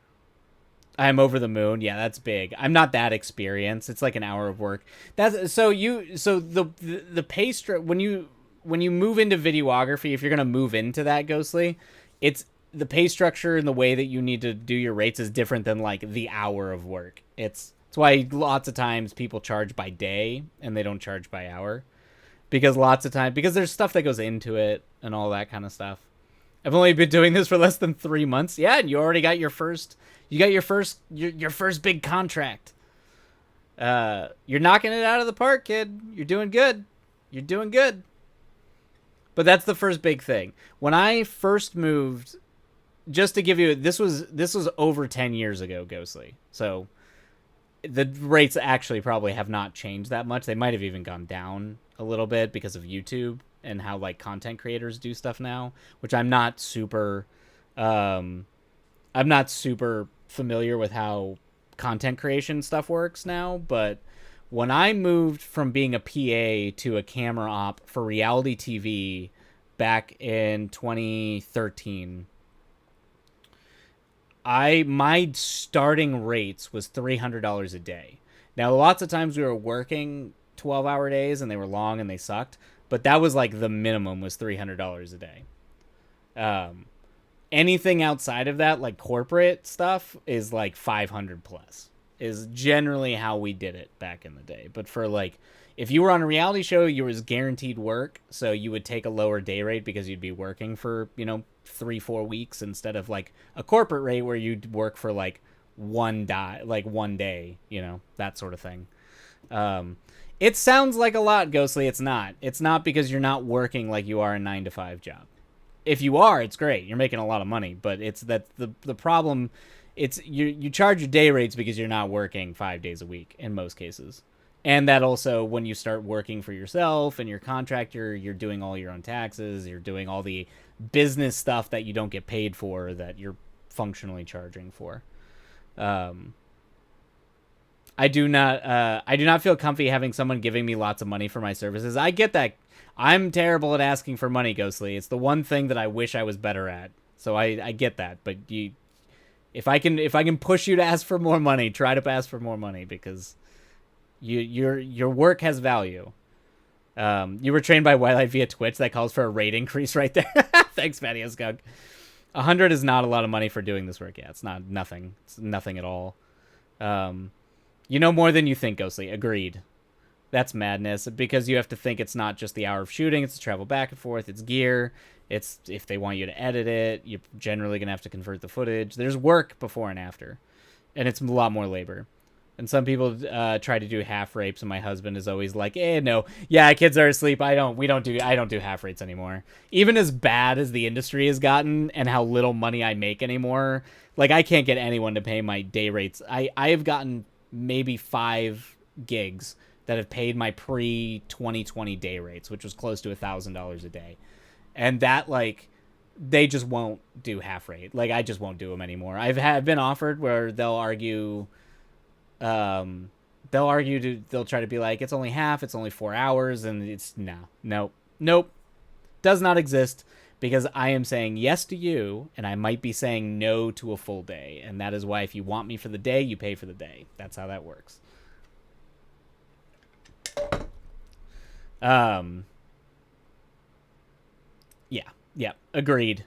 over the moon. Yeah, that's big. I'm not that experienced. It's like an hour of work. That's so the pay when you move into videography, if you're gonna move into that, Ghostly, it's the pay structure and the way that you need to do your rates is different than like the hour of work. It's why lots of times people charge by day and they don't charge by hour, because there's stuff that goes into it and all that kind of stuff. I've only been doing this for less than 3 months. Yeah, and you already got your first big contract. You're knocking it out of the park, kid. You're doing good. But that's the first big thing. When I first moved, just to give you, this was over 10 years ago, Ghostly. So the rates actually probably have not changed that much. They might have even gone down a little bit because of YouTube and how like content creators do stuff now, which I'm not super familiar with how content creation stuff works now. But when I moved from being a PA to a camera op for reality TV back in 2013, my starting rates was $300 a day. Now, lots of times we were working 12-hour days and they were long and they sucked, but that was like the minimum was $300 a day. Anything outside of that, like corporate stuff, is like 500 plus. is generally how we did it back in the day. But for like, if you were on a reality show, you was guaranteed work, so you would take a lower day rate because you'd be working for 3-4 weeks instead of like a corporate rate where you'd work for like one day, that sort of thing. It sounds like a lot, Ghostly. It's not. It's not because you're not working like you are a 9 to 5 job. If you are, it's great. You're making a lot of money, but it's that the problem. It's you charge your day rates because you're not working 5 days a week in most cases. And that also, when you start working for yourself and your contractor, you're doing all your own taxes, you're doing all the business stuff that you don't get paid for that you're functionally charging for. I do not feel comfy having someone giving me lots of money for my services. I get that. I'm terrible at asking for money, Ghostly. It's the one thing that I wish I was better at. So I get that, but if I can push you to ask for more money, try to ask for more money because your work has value. You were trained by White Light via Twitch. That calls for a rate increase right there. Thanks, Matty Skug. 100 is not a lot of money for doing this work. Yeah, it's nothing. It's nothing at all. You know more than you think, Ghostly. Agreed. That's madness because you have to think it's not just the hour of shooting. It's to travel back and forth. It's gear. It's if they want you to edit it, you're generally going to have to convert the footage. There's work before and after, and it's a lot more labor. And some people try to do half rapes, and my husband is always like, no, yeah, kids are asleep. I don't do half rates anymore. Even as bad as the industry has gotten and how little money I make anymore, like I can't get anyone to pay my day rates. I have gotten maybe 5 gigs that have paid my pre-2020 day rates, which was close to $1,000 a day. And that, like, they just won't do half rate. Like, I just won't do them anymore. I've been offered where they'll argue, they'll try to be like, it's only half, it's only 4 hours, and it's, nope, does not exist, because I am saying yes to you, and I might be saying no to a full day, and that is why if you want me for the day, you pay for the day. That's how that works. Yeah, agreed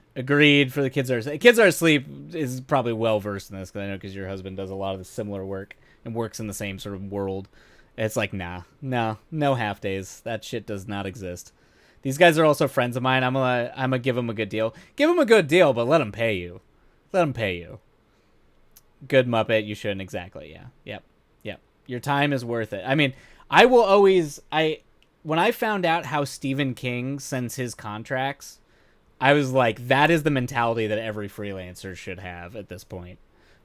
for the kids are asleep is probably well versed in this, because I know because your husband does a lot of the similar work and works in the same sort of world. It's like, no half days. That shit does not exist. These guys are also friends of mine. I'm gonna give them a good deal. Give them a good deal, but let them pay you. Good Muppet, you shouldn't. Exactly. Yeah. Yep. Your time is worth it. I mean, I will always. When I found out how Stephen King sends his contracts, I was like, that is the mentality that every freelancer should have at this point.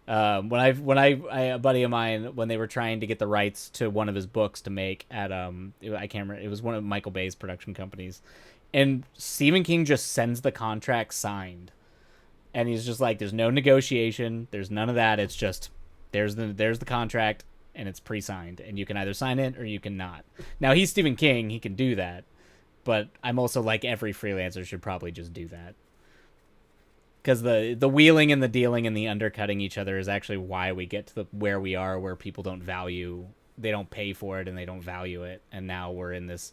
When a buddy of mine, when they were trying to get the rights to one of his books to make at I can't remember, it was one of Michael Bay's production companies, and Stephen King just sends the contract signed, and he's just like, there's no negotiation, there's none of that. It's just there's the contract, and it's pre-signed, and you can either sign it or you can not. Now he's Stephen King, he can do that. But I'm also like, every freelancer should probably just do that. Because the wheeling and the dealing and the undercutting each other is actually why we get to where we are, where people they don't pay for it and they don't value it. And now we're in this,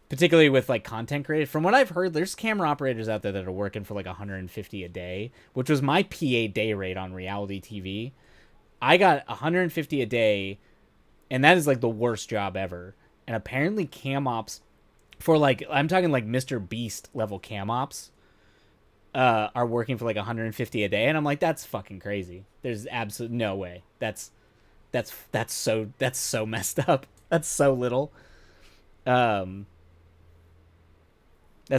particularly with like content creators. From what I've heard, there's camera operators out there that are working for like $150 a day, which was my PA day rate on reality TV. I got $150 a day, and that is like the worst job ever. And apparently cam ops, for like, I'm talking like Mr. Beast level cam ops, are working for like $150 a day, and I'm like, that's fucking crazy. There's absolutely no way. That's so messed up. That's so little. That's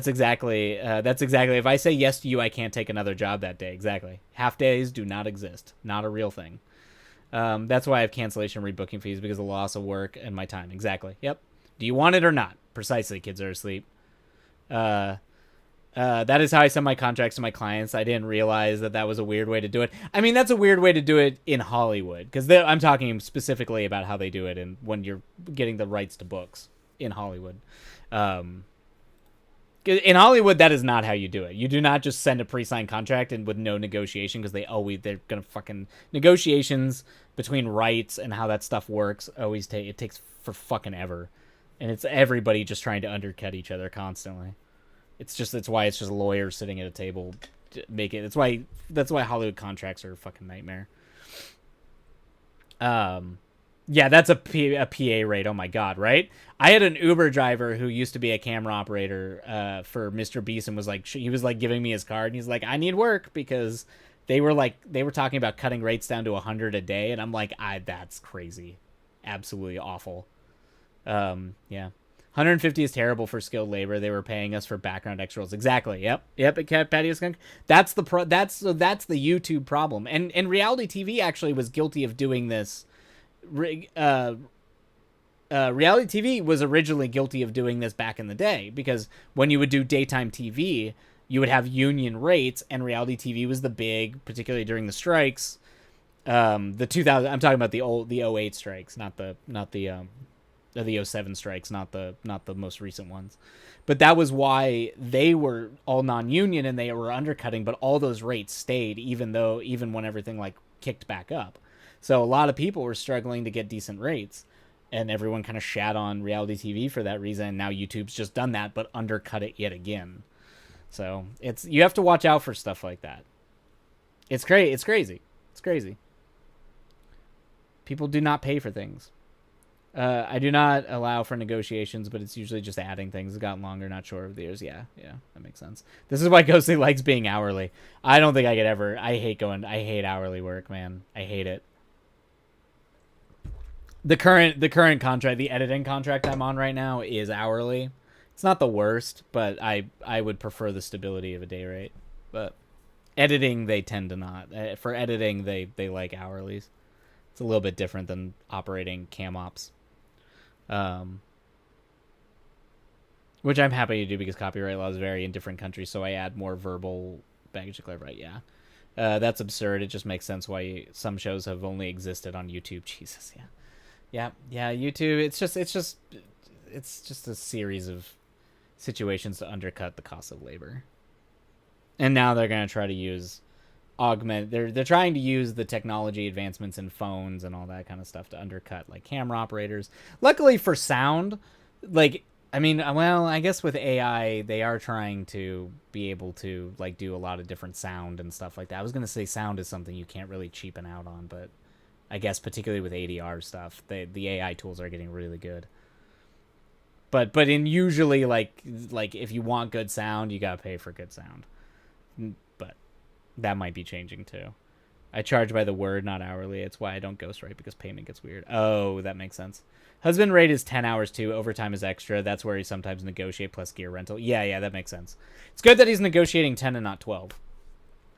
exactly if I say yes to you, I can't take another job that day. Exactly. Half days do not exist. Not a real thing. That's why I have cancellation rebooking fees, because of the loss of work and my time. Exactly. Yep. Do you want it or not? Precisely. Kids are asleep. That is how I send my contracts to my clients. I didn't realize that was a weird way to do it. I mean, that's a weird way to do it in Hollywood, because I'm talking specifically about how they do it and when you're getting the rights to books in Hollywood. In Hollywood, that is not how you do it. You do not just send a pre-signed contract and with no negotiation, because they're gonna fucking negotiations between rights and how that stuff works. It takes for fucking ever. And it's everybody just trying to undercut each other constantly. It's why it's just lawyers sitting at a table to make it. That's why Hollywood contracts are a fucking nightmare. Um, yeah, that's a PA rate. Oh my god, right? I had an Uber driver who used to be a camera operator for Mr. Beast and was like, he was like giving me his card and he's like, I need work because they were talking about cutting rates down to 100 a day and I'm like, that's crazy, absolutely awful. Yeah. 150 is terrible for skilled labor. They were paying us for background X rolls. Exactly. Yep. It kept Patio Skunk. That's the YouTube problem. And reality TV actually was guilty of doing this. Uh, Reality TV was originally guilty of doing this back in the day because when you would do daytime TV, you would have union rates, and reality TV was the big, particularly during the strikes. The 2000. I'm talking about the 08 strikes, not the 07 strikes, not the most recent ones. But that was why they were all non-union and they were undercutting, but all those rates stayed even when everything like kicked back up. So a lot of people were struggling to get decent rates and everyone kind of shat on reality TV for that reason. And now YouTube's just done that but undercut it yet again. So you have to watch out for stuff like that. It's crazy. It's crazy. People do not pay for things. I do not allow for negotiations, but it's usually just adding things. It's gotten longer, not shorter of the years. Yeah, that makes sense. This is why Ghostly likes being hourly. I don't think I could ever. I hate hourly work, man. I hate it. The current contract, the editing contract I'm on right now is hourly. It's not the worst, but I would prefer the stability of a day rate. But editing, they tend to not. For editing, they like hourlies. It's a little bit different than operating cam ops. Which I'm happy to do because copyright laws vary in different countries, so I add more verbal baggage to clarify. Yeah, that's absurd. It just makes sense why some shows have only existed on YouTube. Jesus, yeah. YouTube. It's just a series of situations to undercut the cost of labor, and now they're gonna try to use they're trying to use the technology advancements in phones and all that kind of stuff to undercut like camera operators. Luckily for sound, like I mean, well, I guess with AI they are trying to be able to like do a lot of different sound and stuff like that. I was gonna say sound is something you can't really cheapen out on, but I guess particularly with ADR stuff, the AI tools are getting really good. But in usually like if you want good sound, you gotta pay for good sound. But that might be changing too. I charge by the word, not hourly. It's why I don't ghostwrite because payment gets weird. Oh, that makes sense. Husband rate is 10 hours too. Overtime is extra. That's where he sometimes negotiate plus gear rental. Yeah, that makes sense. It's good that he's negotiating 10 and not 12.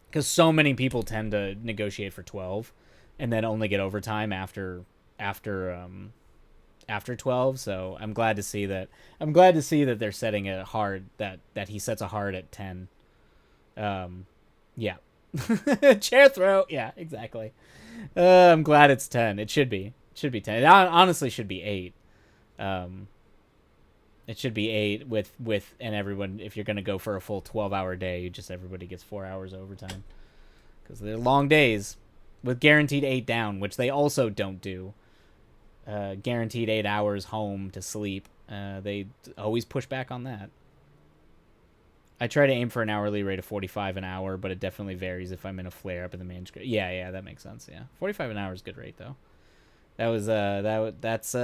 Because so many people tend to negotiate for 12 and then only get overtime after 12. So I'm glad to see that. I'm glad to see that they're setting it hard, that he sets a hard at 10. Yeah. Chair throw. Yeah, exactly. I'm glad it's 10. It should be. It should be 10. It honestly should be 8. It should be 8 with and everyone. If you're gonna go for a full 12-hour day, everybody gets 4 hours overtime because they're long days with guaranteed 8 down, which they also don't do. Guaranteed 8 hours home to sleep. They always push back on that. I try to aim for an hourly rate of 45 an hour, but it definitely varies if I'm in a flare up in the manuscript. Yeah, that makes sense. Yeah, 45 an hour is a good rate though. That was that's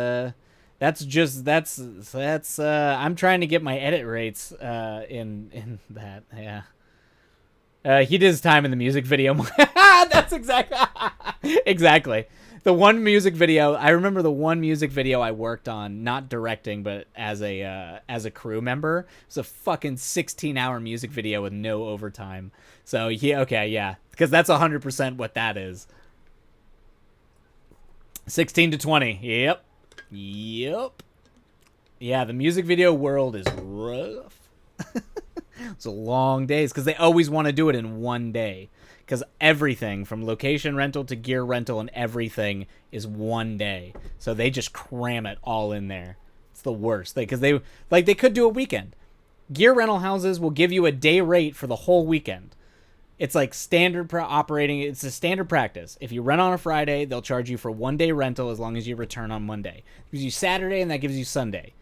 I'm trying to get my edit rates in that. Yeah. He did his time in the music video. That's exactly. The one music video, I remember the one music video I worked on, not directing, but as a crew member. It was a fucking 16-hour music video with no overtime. So, yeah. Because that's 100% what that is. 16 to 20. Yep. Yeah, the music video world is rough. It's a long days because they always want to do it in one day. Because everything from location rental to gear rental and everything is one day. So they just cram it all in there. It's the worst. Because they could do a weekend. Gear rental houses will give you a day rate for the whole weekend. It's like standard operating. It's a standard practice. If you rent on a Friday, they'll charge you for 1 day rental as long as you return on Monday. It gives you Saturday and that gives you Sunday.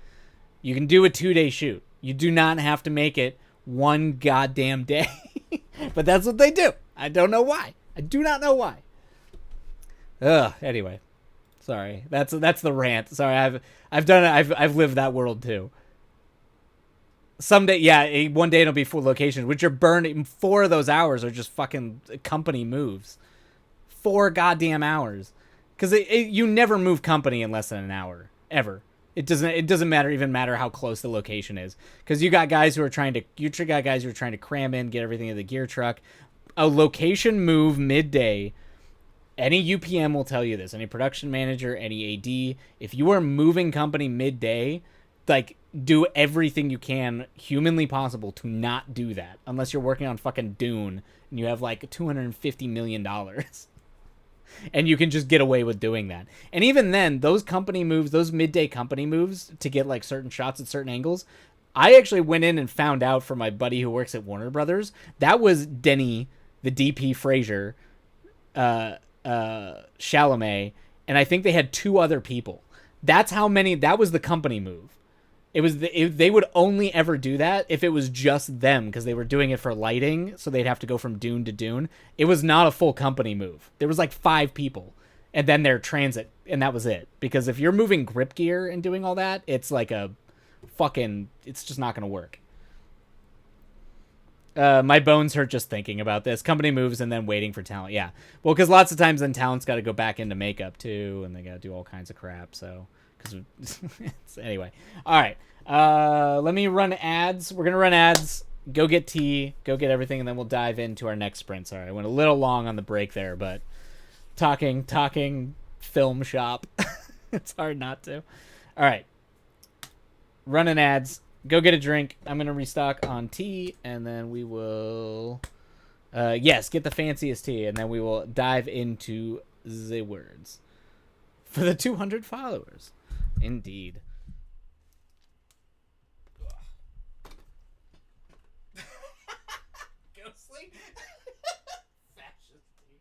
You can do a 2-day shoot. You do not have to make it one goddamn day. But that's what they do. I don't know why. I do not know why. Anyway. Sorry, that's the rant. Sorry, I've done it. I've lived that world too. Someday, yeah, one day it'll be full locations, which are burning. 4 of those hours are just fucking company moves. 4 goddamn hours, because you never move company in less than an hour ever. It doesn't matter how close the location is, because you got guys who are trying to cram in, get everything in the gear truck. A location move midday. Any UPM will tell you this. Any production manager, any AD, if you are moving company midday, like, do everything you can humanly possible to not do that, unless you're working on fucking Dune and you have like $250 million. And you can just get away with doing that. And even then, those company moves, those midday company moves to get like certain shots at certain angles, I actually went in and found out from my buddy who works at Warner Brothers, that was Denny, the DP Fraser, Chalamet, and I think they had 2 other people. That's how many. That was the company move. They would only ever do that if it was just them, because they were doing it for lighting, so they'd have to go from Dune to Dune. It was not a full company move. There was like 5 people, and then their transit, and that was it. Because if you're moving grip gear and doing all that, it's like it's just not going to work. My bones hurt just thinking about this. Company moves and then waiting for talent. Yeah. Well, because lots of times then talent's got to go back into makeup too, and they got to do all kinds of crap. So, anyway. All right. Let me run ads. We're going to run ads. Go get tea. Go get everything, and then we'll dive into our next sprint. Sorry, I went a little long on the break there, but talking film shop. It's hard not to. All right. Running ads. Go get a drink. I'm going to restock on tea, and then we will... yes, get the fanciest tea, and then we will dive into the words. For the 200 followers. Indeed. Ghostly? Fascist tea.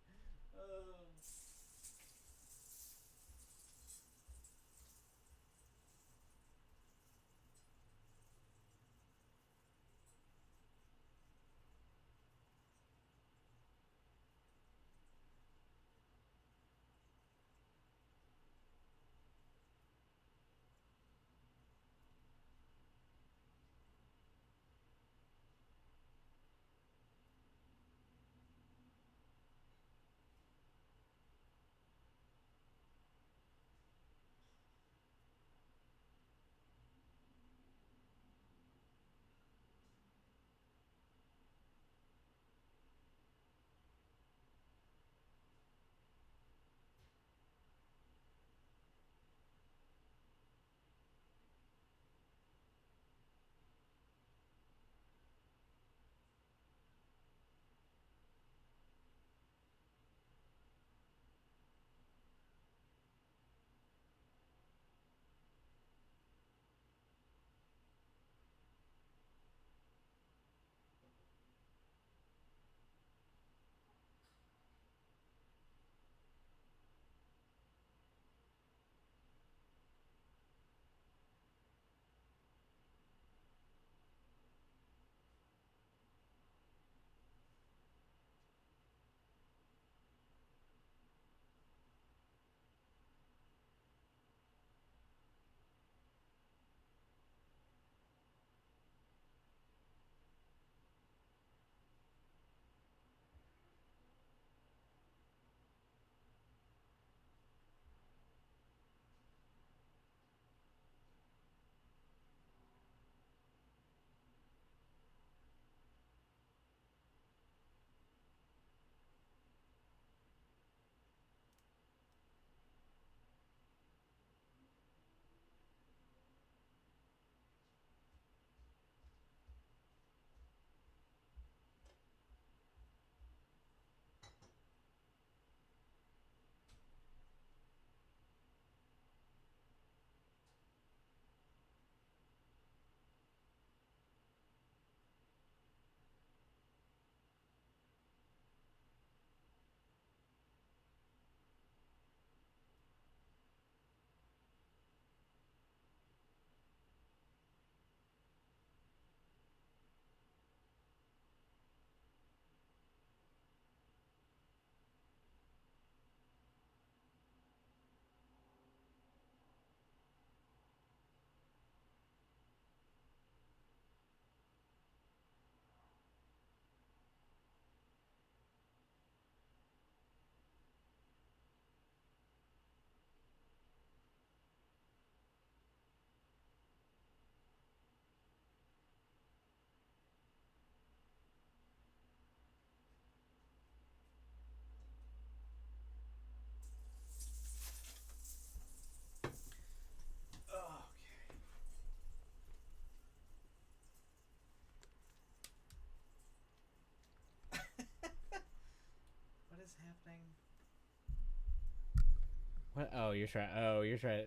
What? Oh, you're trying. Oh, you're trying.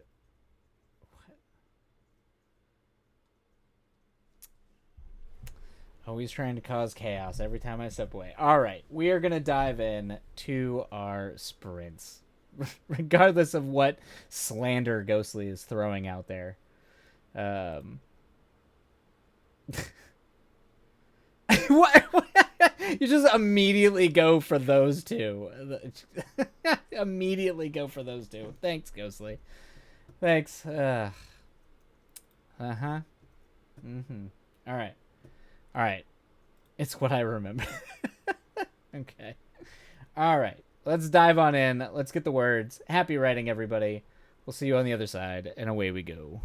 What? Always trying to cause chaos every time I step away. All right, we are gonna dive in to our sprints, regardless of what slander Ghostly is throwing out there. Um, what? You just immediately go for those two. Immediately go for those two. Thanks, Ghostly. Thanks. Uh huh. Mm-hmm. All right. All right. It's what I remember. Okay. All right. Let's dive on in. Let's get the words. Happy writing, everybody. We'll see you on the other side, and away we go.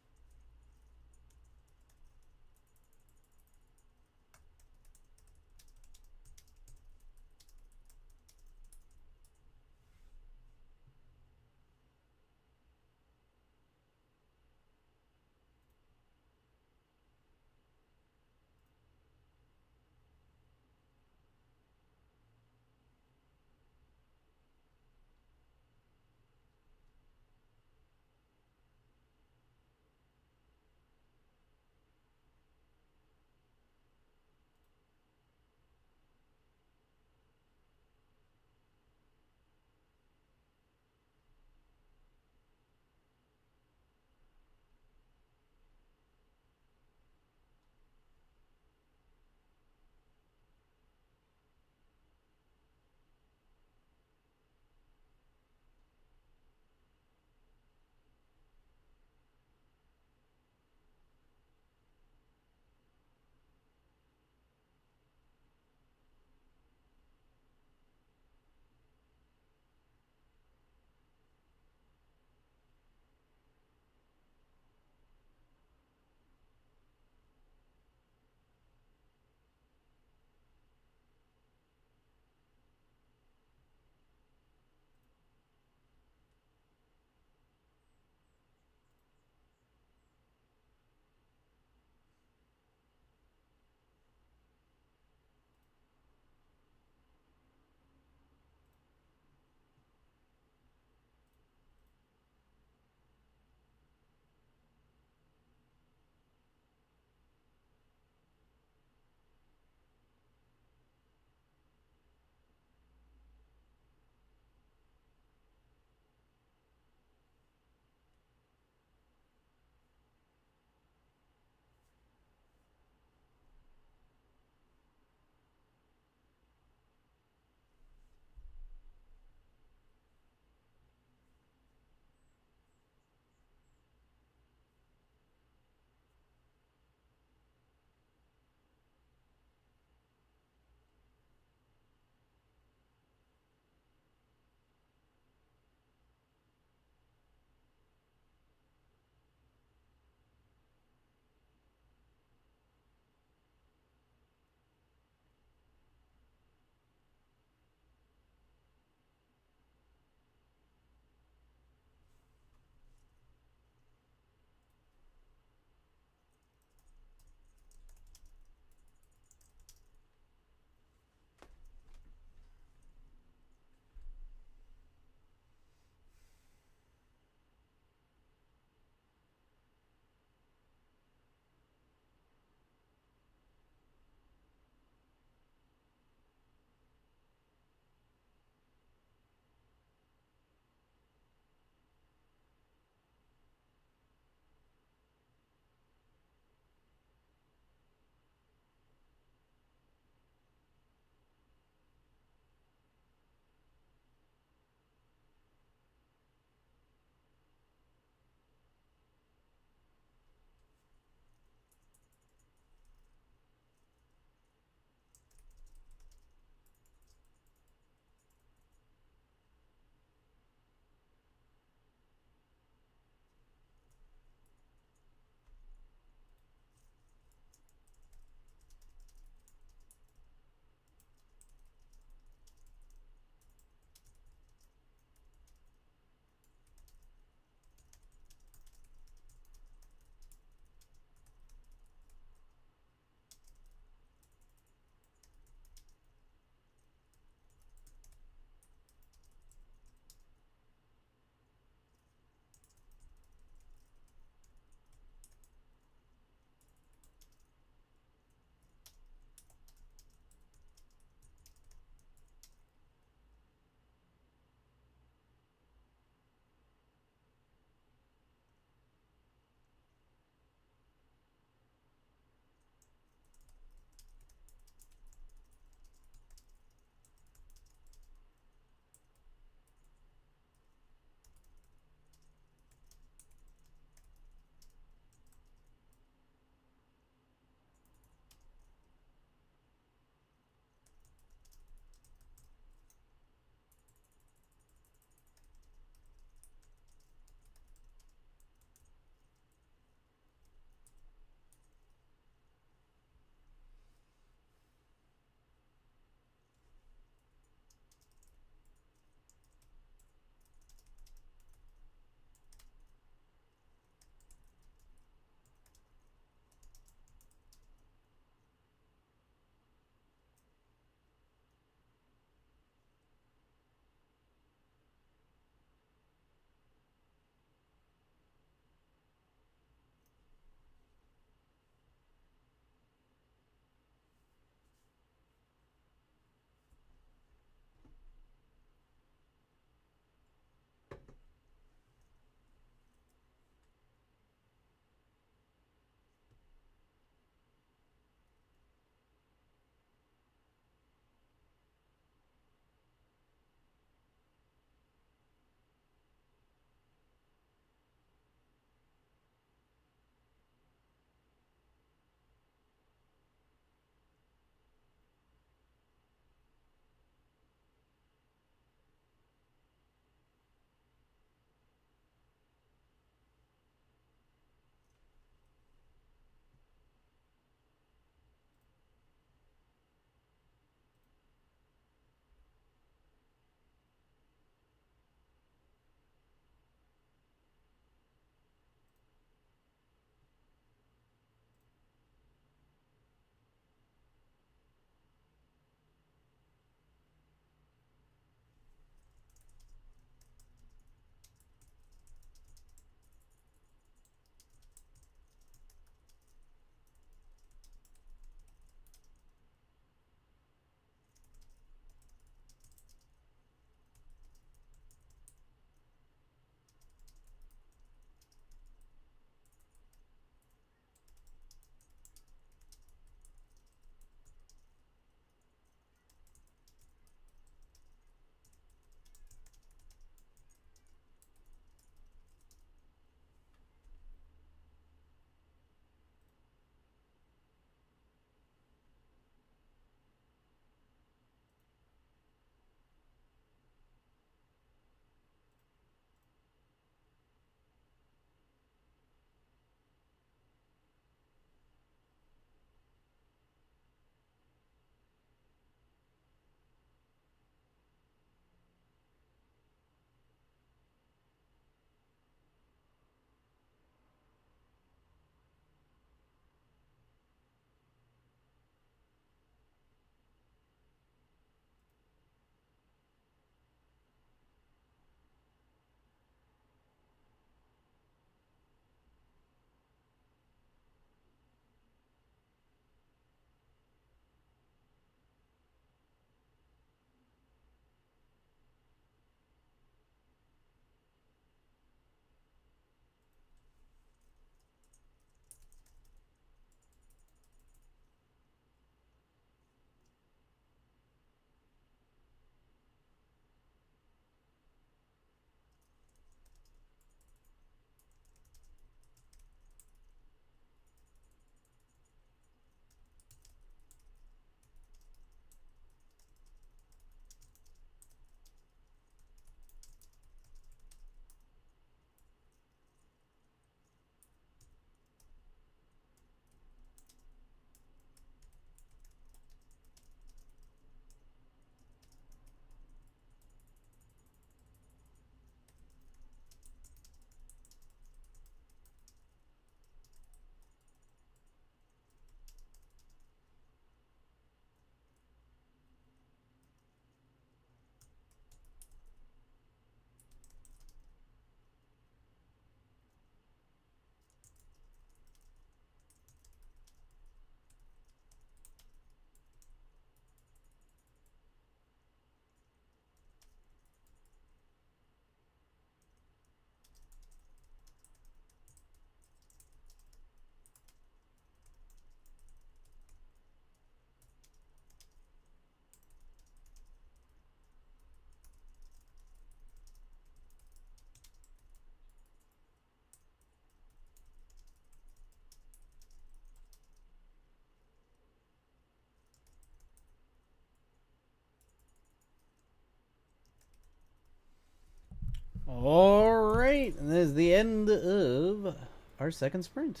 Alright, and this is the end of our second sprint.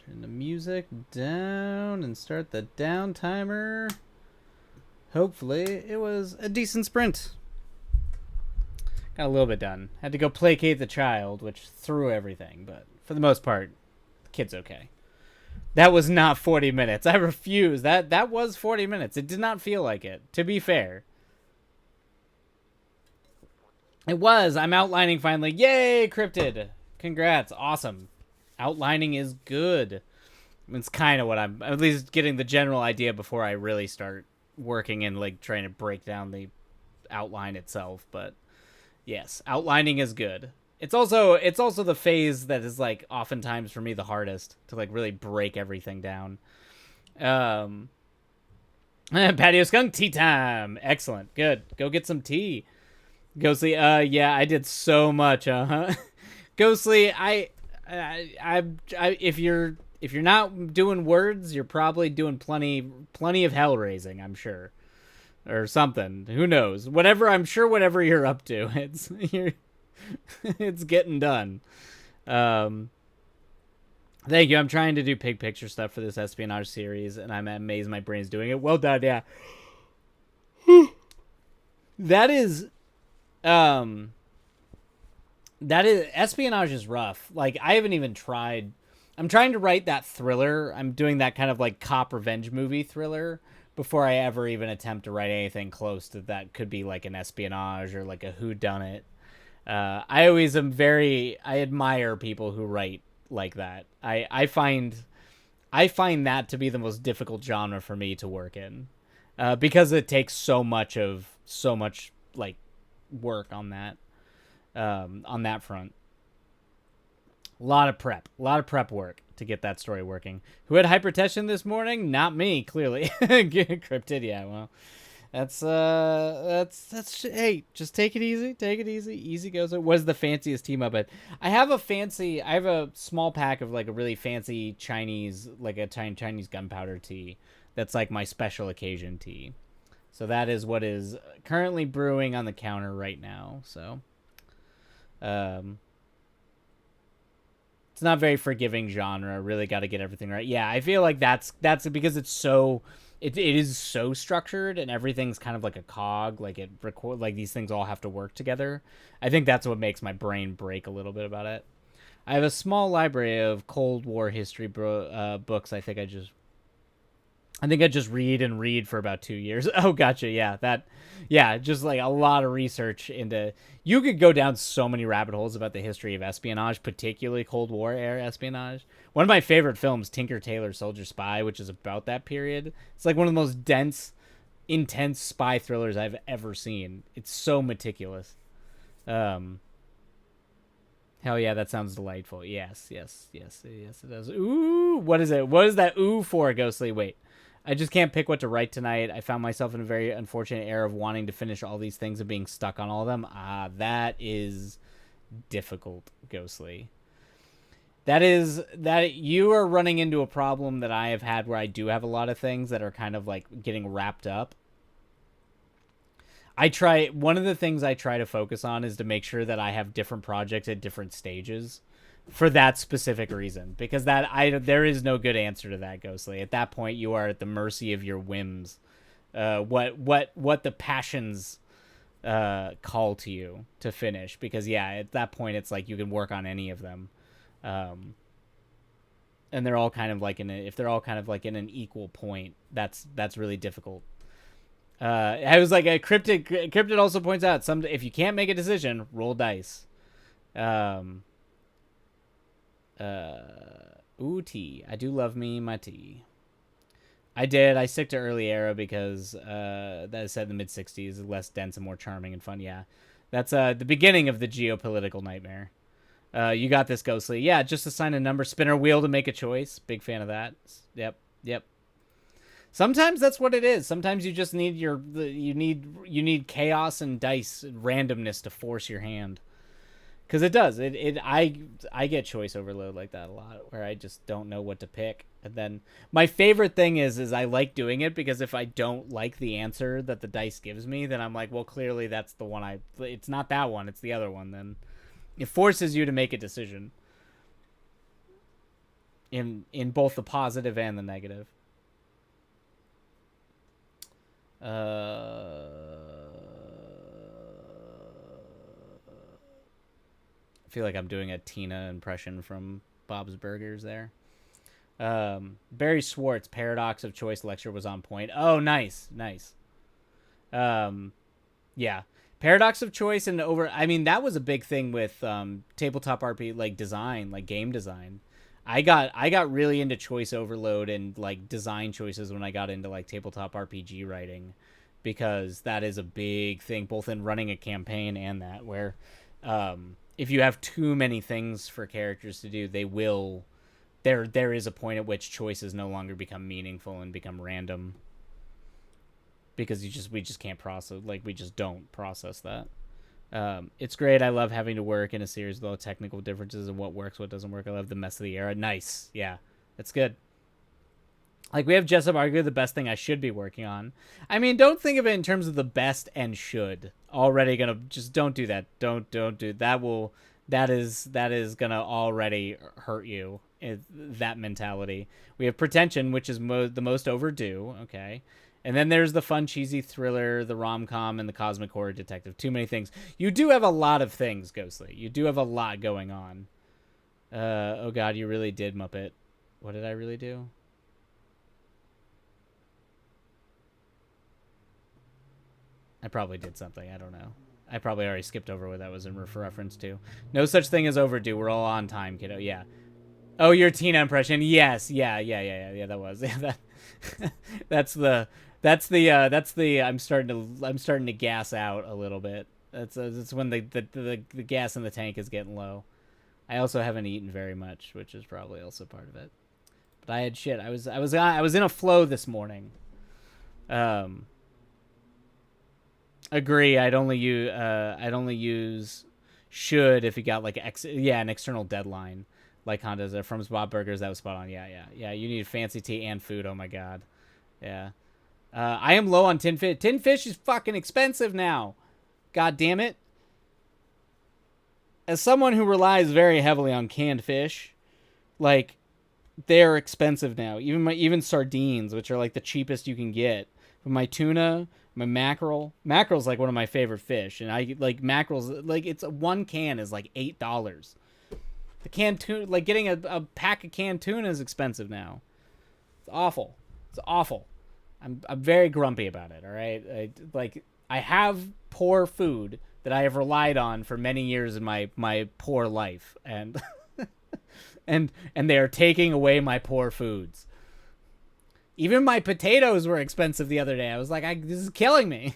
Turn the music down and start the down timer. Hopefully, it was a decent sprint. Got a little bit done. Had to go placate the child, which threw everything, but for the most part, the kid's okay. That was not 40 minutes. I refuse. That was 40 minutes. It did not feel like it, to be fair. It was. I'm outlining finally. Yay, Cryptid. Congrats. Awesome. Outlining is good. It's kind of what I'm at least getting the general idea before I really start working and like trying to break down the outline itself. But yes, outlining is good. It's also the phase that is like oftentimes for me the hardest to like really break everything down. Patio skunk tea time. Excellent. Good. Go get some tea. Ghostly, yeah, I did so much, Ghostly, if you're not doing words, you're probably doing plenty of hell raising, I'm sure, or something. Who knows? Whatever you're up to, it's getting done. Thank you. I'm trying to do pig picture stuff for this espionage series, and I'm amazed my brain's doing it. Well done, yeah. That is espionage is rough. Like, I haven't even tried. I'm trying to write that thriller. I'm doing that kind of like cop revenge movie thriller before I ever even attempt to write anything close to that. Could be like an espionage or like a whodunit. I always am I admire people who write like that. I find that to be the most difficult genre for me to work in, because it takes so much like work on that front. A lot of prep work to get that story working. Who had hypertension this morning? Not me, clearly. Cryptid, yeah. Well, that's hey, just take it easy. Easy goes. It was the fanciest team up. But I have a small pack of like a really fancy Chinese, like a Chinese gunpowder tea. That's like my special occasion tea. So that is what is currently brewing on the counter right now. So, it's not very forgiving genre. Really got to get everything right. Yeah, I feel like that's because it is so structured and everything's kind of like a cog. Like like these things all have to work together. I think that's what makes my brain break a little bit about it. I have a small library of Cold War history books. I think I just read for about 2 years. Oh, gotcha. Yeah, just like a lot of research into. You could go down so many rabbit holes about the history of espionage, particularly Cold War era espionage. One of my favorite films, Tinker Tailor Soldier Spy, which is about that period. It's like one of the most dense, intense spy thrillers I've ever seen. It's so meticulous. Hell yeah, that sounds delightful. Yes, it does. Ooh, what is it? What is that ooh for, Ghostly? Wait. I just can't pick what to write tonight. I found myself in a very unfortunate era of wanting to finish all these things and being stuck on all of them. That is difficult, Ghostly. That you are running into a problem that I have had where I do have a lot of things that are kind of like getting wrapped up. One of the things I try to focus on is to make sure that I have different projects at different stages. For that specific reason, because there is no good answer to that, Ghostly. At that point, you are at the mercy of your whims, what the passions call to you to finish. Because yeah, at that point, it's like you can work on any of them, and they're all kind of like if they're all kind of like in an equal point, that's really difficult. I was like a Cryptid also points out if you can't make a decision, roll dice. Tea. I do love me my tea. I stick to early era because that is set in the mid 60s, less dense and more charming and fun. Yeah, that's the beginning of the geopolitical nightmare. You got this, Ghostly. Yeah, just assign a number, spinner wheel to make a choice. Big fan of that. Yep. Sometimes that's what it is. Sometimes you just need you need chaos and dice and randomness to force your hand. Because it does. I get choice overload like that a lot, where I just don't know what to pick. And then my favorite thing is I like doing it because if I don't like the answer that the dice gives me, then I'm like, well, clearly that's the one it's not that one, it's the other one. Then it forces you to make a decision in both the positive and the negative. I feel like I'm doing a Tina impression from Bob's Burgers there. Barry Schwartz, Paradox of Choice lecture was on point. Oh, nice. Yeah. Paradox of Choice and over. I mean, that was a big thing with tabletop RP, like design, like game design. I got really into choice overload and like design choices when I got into like tabletop RPG writing, because that is a big thing both in running a campaign and that where if you have too many things for characters to do, they will there is a point at which choices no longer become meaningful and become random because we just can't process, like we just don't process that. It's great. I love having to work in a series with all the technical differences and what works, what doesn't work. I love the mess of the era. Nice. Yeah, that's good. Like, we have Jessup argue the best thing I should be working on. I mean, don't think of it in terms of the best and should. Already gonna just don't do that. Don't do that. That is gonna already hurt you. That mentality. We have Pretension, which is the most overdue. Okay. And then there's the fun, cheesy thriller, the rom-com, and the cosmic horror detective. Too many things. You do have a lot of things, Ghostly. You do have a lot going on. Oh god, you really did, Muppet. What did I really do? I probably did something. I don't know. I probably already skipped over what that was in reference to. No such thing as overdue. We're all on time, kiddo. Yeah. Oh, your Tina impression. Yes. Yeah. That was. Yeah, that's the I'm starting to gas out a little bit. That's when the gas in the tank is getting low. I also haven't eaten very much, which is probably also part of it. But I had shit. I was in a flow this morning. Agree. I'd only use should if you got like an external deadline like Honda's from Bob Burgers. That was spot on. Yeah. You need fancy tea and food. Oh my god. Yeah. I am low on tin fish. Tin fish is fucking expensive now. God damn it. As someone who relies very heavily on canned fish, like, they're expensive now. Even sardines, which are like the cheapest you can get. But my tuna, my mackerel's like one of my favorite fish, and I like mackerels. Like, it's one can is like $8. The canned tuna, like getting a pack of canned tuna is expensive now. It's awful. It's awful. I'm very grumpy about it. All right, I have poor food that I have relied on for many years in my poor life, and and they are taking away my poor foods. Even my potatoes were expensive the other day. I was like, this is killing me.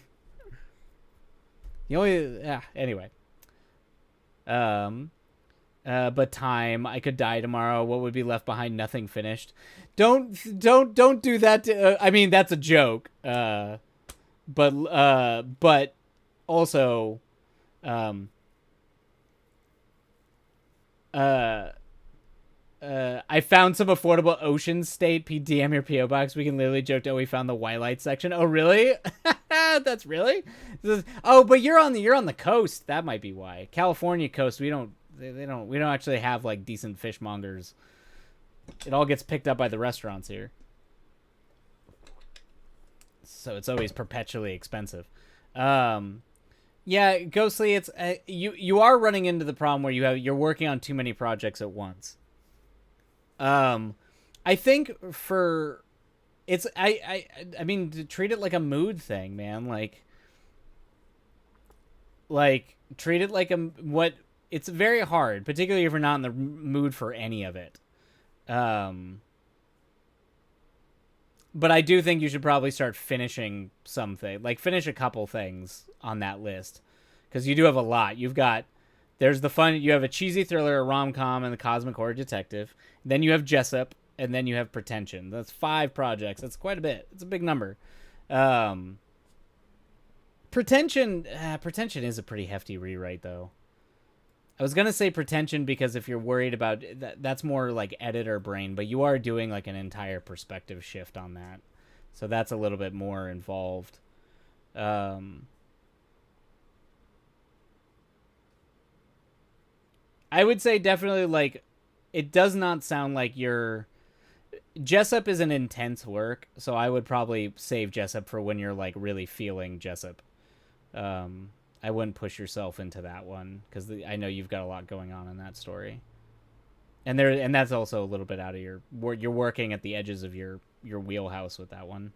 Anyway. But time. I could die tomorrow. What would be left behind? Nothing finished. Don't do that. I mean, that's a joke. But also, I found some affordable Ocean State DM your PO box. We can literally joke, oh, we found the Wildlight section. Oh, really? That's really? But you're on the coast. That might be why. California coast, we don't actually have like decent fishmongers. It all gets picked up by the restaurants here. So it's always perpetually expensive. Yeah, Ghostly, it's you are running into the problem where you're working on too many projects at once. I think for it's I mean, to treat it like a mood thing, man. Like treat it like what it's very hard, particularly if you're not in the mood for any of it. But I do think you should probably start finishing something, like finish a couple things on that list, because you do have a lot. There's the fun. You have a cheesy thriller, a rom-com, and the cosmic horror detective. Then you have Jessup, and then you have Pretension. That's 5 projects. That's quite a bit. It's a big number. Pretension is a pretty hefty rewrite, though. I was gonna say pretension because if you're worried about that, that's more like editor brain, but you are doing like an entire perspective shift on that, so that's a little bit more involved. Um, I would say definitely like it does not sound like you're Jessup is an intense work, so I would probably save Jessup for when you're like really feeling Jessup. Um, I wouldn't push yourself into that one because I know you've got a lot going on in that story, and that's also a little bit out of you're working at the edges of your wheelhouse with that one.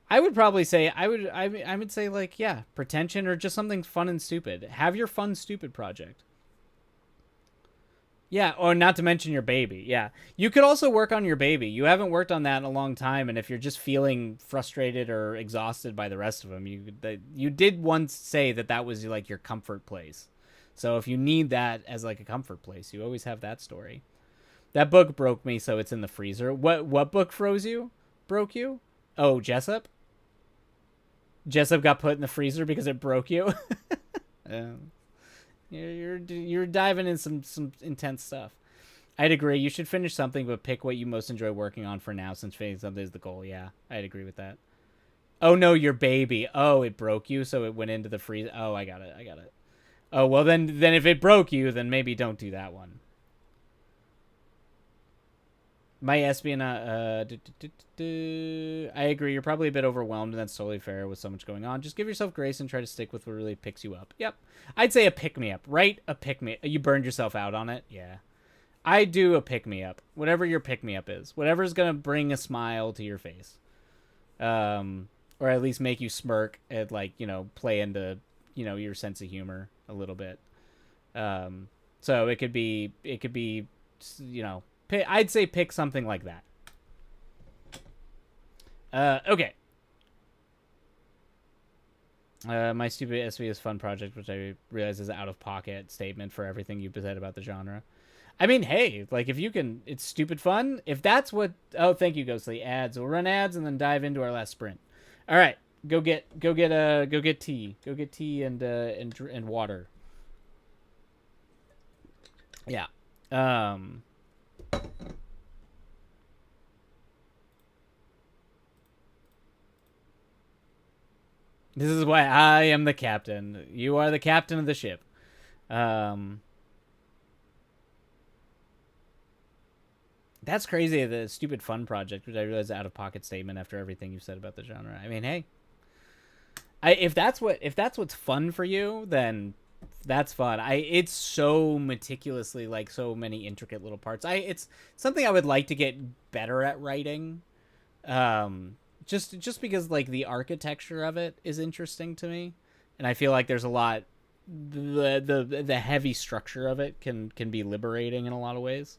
I would probably say I would say like yeah, pretension or just something fun and stupid. Have your fun stupid project. Yeah, or not to mention your baby. Yeah. You could also work on your baby. You haven't worked on that in a long time, and if you're just feeling frustrated or exhausted by the rest of them, you did once say that that was like your comfort place. So if you need that as like a comfort place, you always have that story. That book broke me, so it's in the freezer. What book froze you? Broke you? Oh, Jessup? Jessup got put in the freezer because it broke you? um, you're diving in some intense stuff. I'd agree. You should finish something, but pick what you most enjoy working on for now, since finishing something is the goal. Yeah, I'd agree with that. Oh no, your baby. Oh, it broke you, so it went into the freezer. Oh, I got it. I got it. Oh well, then if it broke you, then maybe don't do that one. My espionage. I agree. You're probably a bit overwhelmed, and that's totally fair with so much going on. Just give yourself grace and try to stick with what really picks you up. Yep. I'd say a pick me up, right? A pick me. You burned yourself out on it. Yeah. I do a pick me up. Whatever your pick me up is, whatever's gonna bring a smile to your face, or at least make you smirk and like play into your sense of humor a little bit. So it could be I'd say pick something like that. Okay. My stupid SBS fun project, which I realize is out of pocket statement for everything you've said about the genre. I mean, hey, like if you can, it's stupid fun. If that's what, oh, thank you, Ghostly. Ads. We'll run ads and then dive into our last sprint. All right, go get tea, and water. Yeah. Um. This is why I am the captain. You are the captain of the ship. Um. That's crazy. The stupid fun project, which I realize is out of pocket statement after everything you've said about the genre. I mean, hey, if that's what's fun for you, then that's fun. It's so meticulously like so many intricate little parts. It's something I would like to get better at writing. Just because like the architecture of it is interesting to me, and I feel like there's a lot. The heavy structure of it can be liberating in a lot of ways.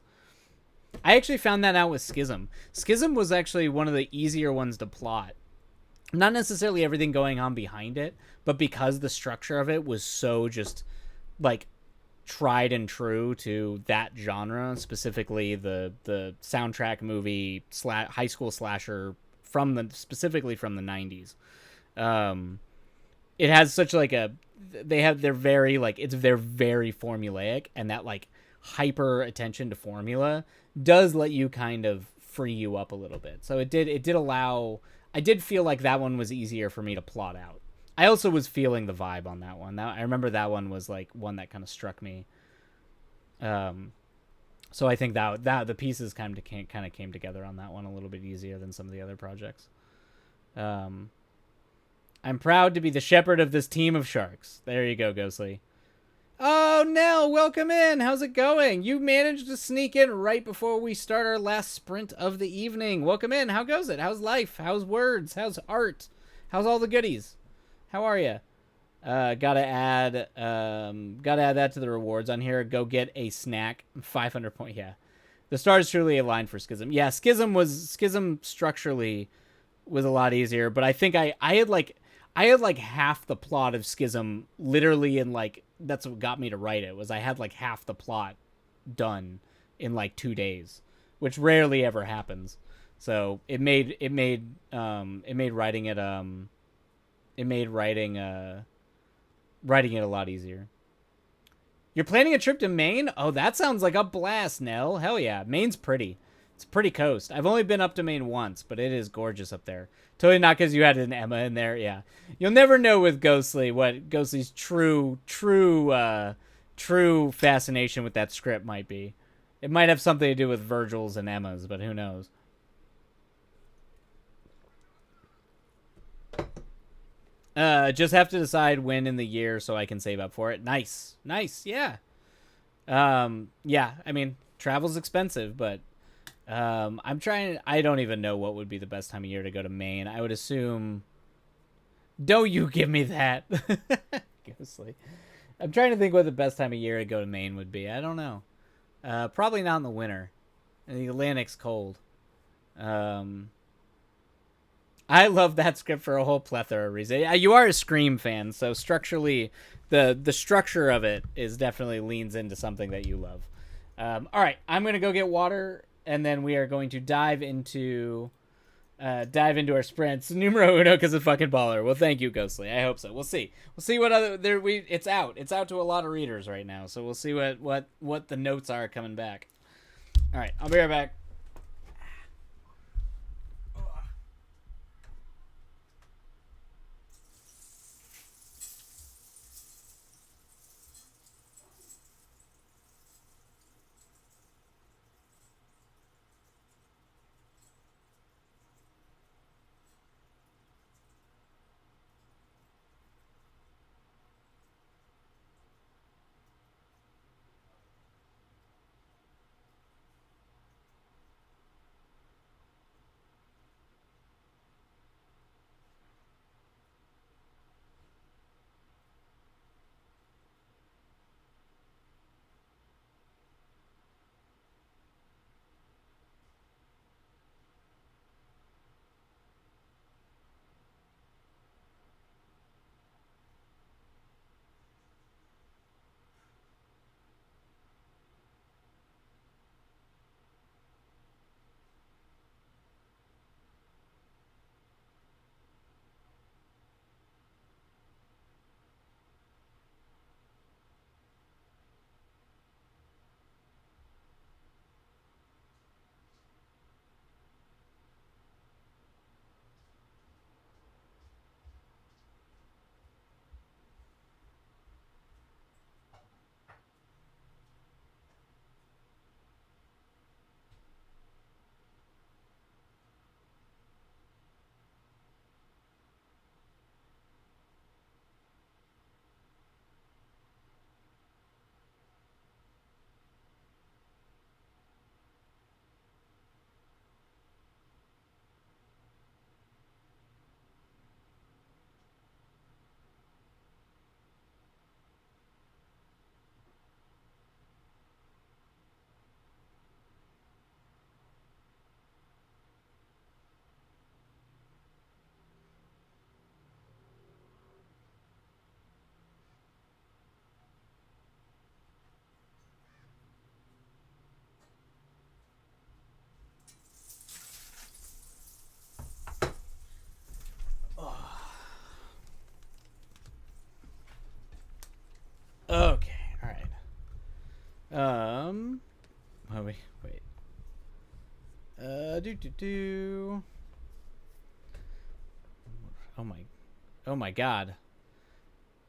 I actually found that out with Schism. Schism was actually one of the easier ones to plot. Not necessarily everything going on behind it, but because the structure of it was so just like tried and true to that genre, specifically the soundtrack movie high school slasher specifically from the 90s. It has such like they're very like they're very formulaic, and that like hyper attention to formula does let you kind of free you up a little bit. So it did allow. I did feel like that one was easier for me to plot out. I also was feeling the vibe on that one. I remember that one was like one that kind of struck me. So I think that the pieces kind of came together on that one a little bit easier than some of the other projects. I'm proud to be the shepherd of this team of sharks. There you go, Ghostly. Oh, Nell, welcome in. How's it going? You managed to sneak in right before we start our last sprint of the evening. Welcome in. How goes it? How's life? How's words? How's art? How's all the goodies? How are you? Gotta add that to the rewards on here. Go get a snack. 500 point. Yeah, the stars truly aligned for Schism. Yeah, Schism structurally was a lot easier, but I think I had like half the plot of Schism literally in like, that's what got me to write it, was I had like half the plot done in like 2 days, which rarely ever happens. So it made writing it a lot easier. You're planning a trip to Maine? Oh, that sounds like a blast, Nell. Hell yeah. Maine's pretty. It's a pretty coast. I've only been up to Maine once, but it is gorgeous up there. Totally not because you had an Emma in there. Yeah. You'll never know with Ghostly what Ghostly's true fascination with that script might be. It might have something to do with Virgil's and Emma's, but who knows? Just have to decide when in the year so I can save up for it. Nice. Nice. Yeah. Yeah, I mean, travel's expensive, but I'm trying. I don't even know what would be the best time of year to go to Maine. I would assume. Don't you give me that. Ghostly. I'm trying to think what the best time of year to go to Maine would be. I don't know. Probably not in the winter. And the Atlantic's cold. I love that script for a whole plethora of reasons. You are a Scream fan, so structurally, the structure of it is definitely leans into something that you love. All right, I'm gonna go get water, and then we are going to dive into our sprints. Numero uno, because of fucking baller. Well, thank you, Ghostly. I hope so. We'll see. We'll see what other there we. It's out. It's out to a lot of readers right now, so we'll see what the notes are coming back. All right, I'll be right back. Okay, all right. Oh, wait. Do. Oh my God.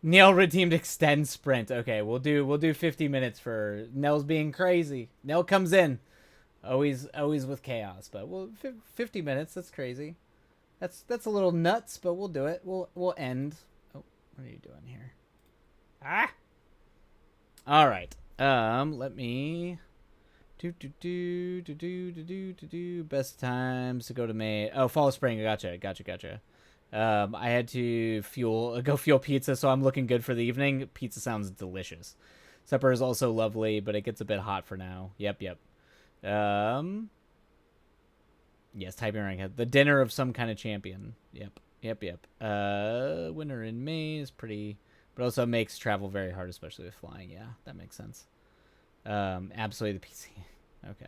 Nell redeemed extend sprint. Okay, we'll do 50 minutes for Nell's being crazy. Nell comes in, always with chaos, but 50 minutes. That's crazy. That's a little nuts, but we'll do it. We'll end. Oh, what are you doing here? Ah. All right. Let me best times to go to May. Oh, fall spring. Gotcha. I had to go fuel pizza, so I'm looking good for the evening. Pizza sounds delicious. Supper is also lovely, but it gets a bit hot for now. Yep. Yes, typing rank. The dinner of some kind of champion. Yep. Winter in Maine is pretty, but also makes travel very hard, especially with flying. Yeah, that makes sense. Absolutely the PC. Okay.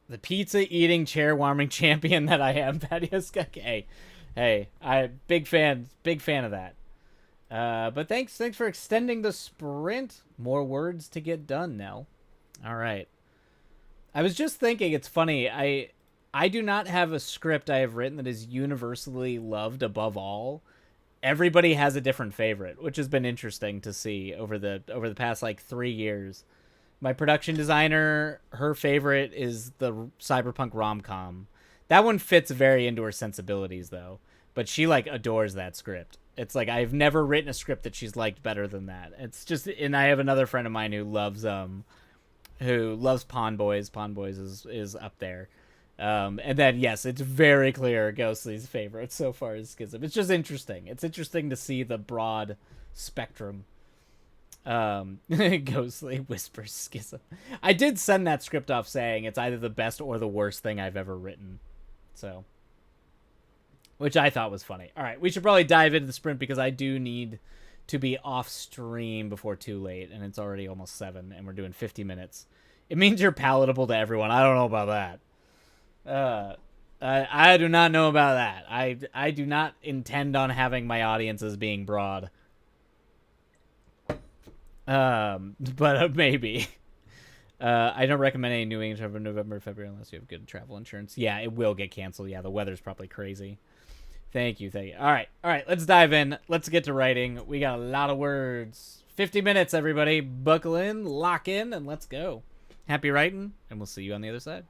The pizza eating chair warming champion that I am, Patios. Hey, I big fan of that. But thanks for extending the sprint. More words to get done, Nell. All right. I was just thinking, it's funny. I do not have a script I have written that is universally loved above all. Everybody has a different favorite, which has been interesting to see over the past like 3 years. My production designer, her favorite is the cyberpunk rom com. That one fits very into her sensibilities though, but she like adores that script. It's like I've never written a script that she's liked better than that. It's just, and I have another friend of mine who loves Pawn Boys. Pawn Boys is up there. And then yes, it's very clear Ghostly's favorite so far is Schism. It's just interesting. It's interesting to see the broad spectrum. Ghostly whispers Schism. I did send that script off saying it's either the best or the worst thing I've ever written. So, which I thought was funny. All right, we should probably dive into the sprint because I do need to be off stream before too late, and it's already almost 7, and we're doing 50 minutes. It means you're palatable to everyone. I don't know about that. I do not know about that. I do not intend on having my audiences being broad. But maybe. I don't recommend any New England for November, February unless you have good travel insurance. Yeah, it will get canceled. Yeah, the weather's probably crazy. Thank you. All right, let's dive in. Let's get to writing. We got a lot of words. 50 minutes, everybody. Buckle in, lock in, and let's go. Happy writing, and we'll see you on the other side.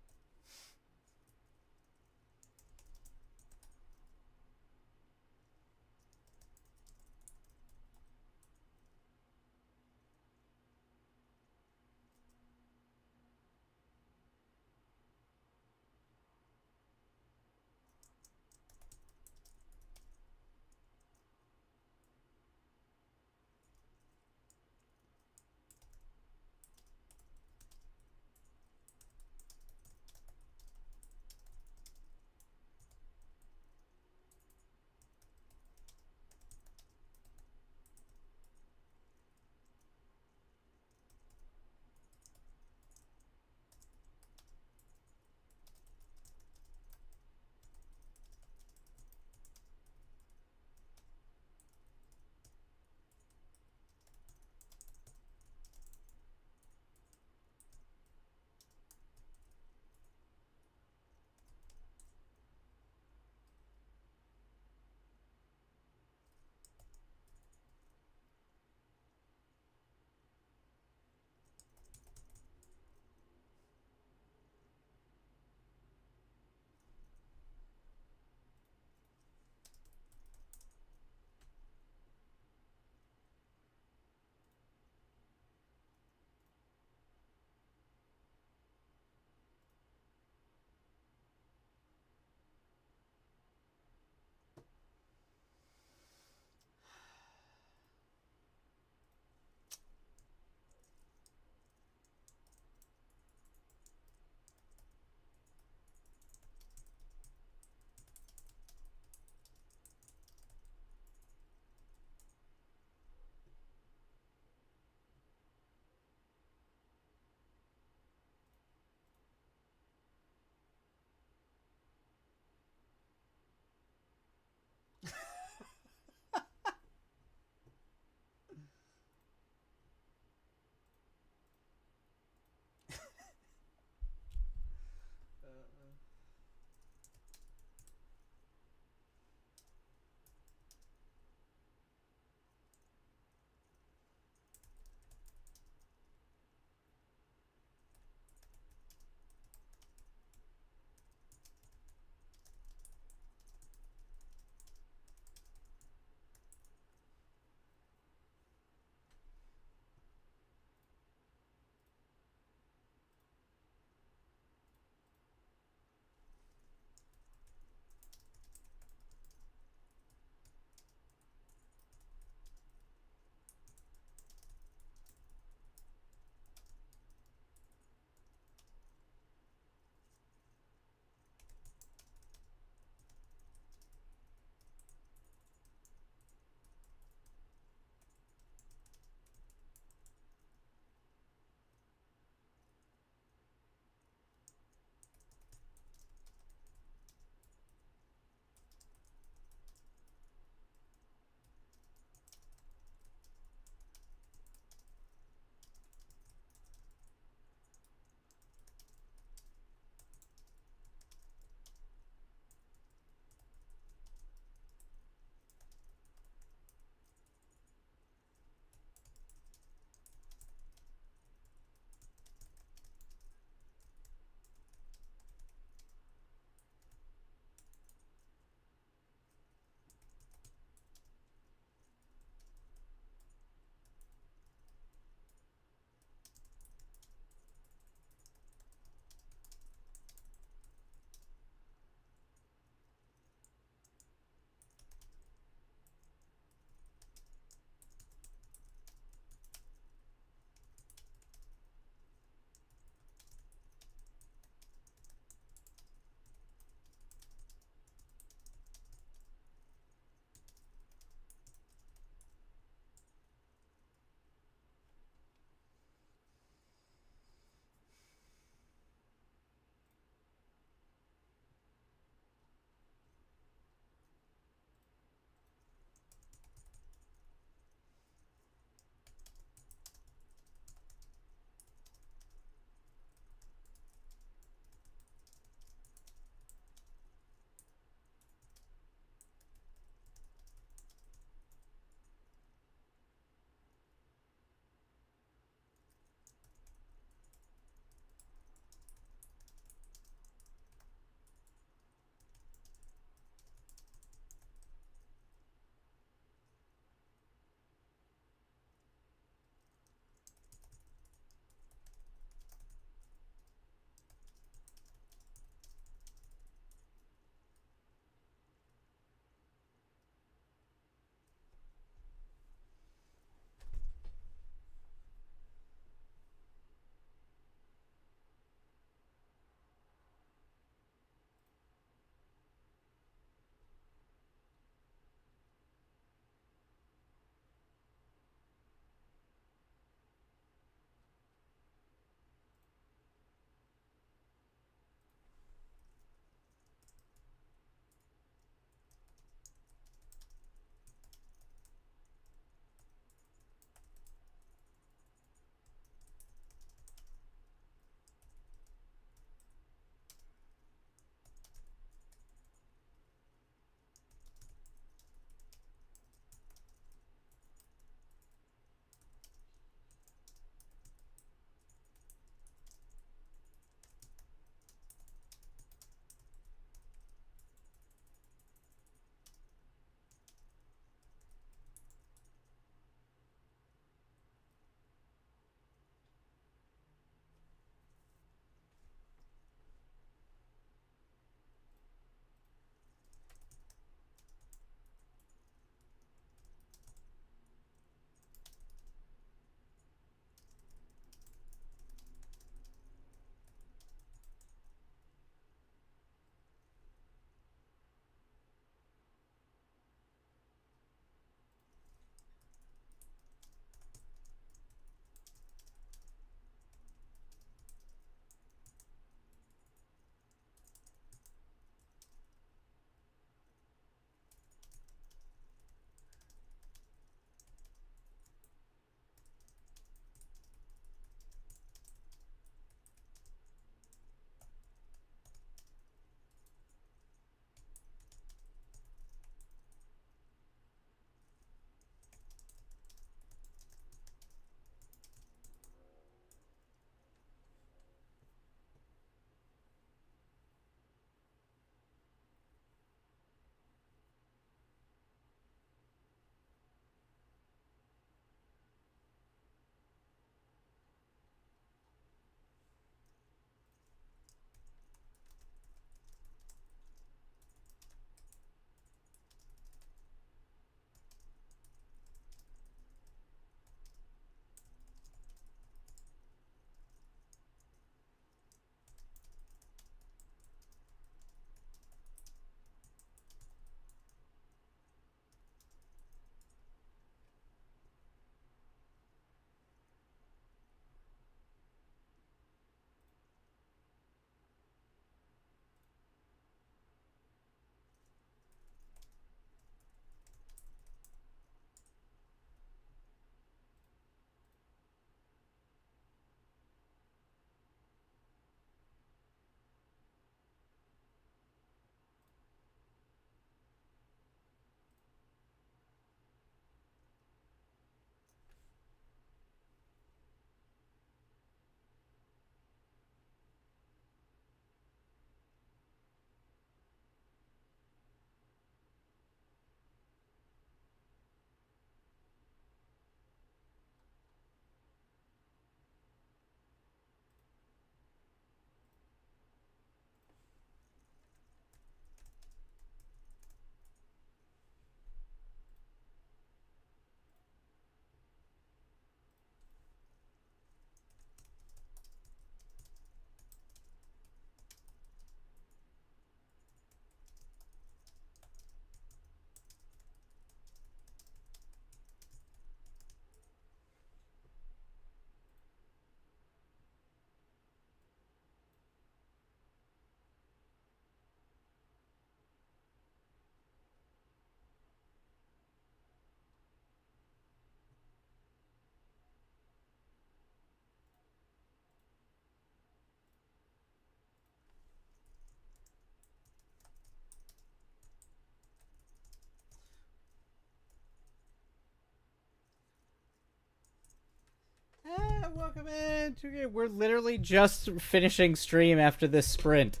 welcome in. We're literally just finishing stream after this sprint,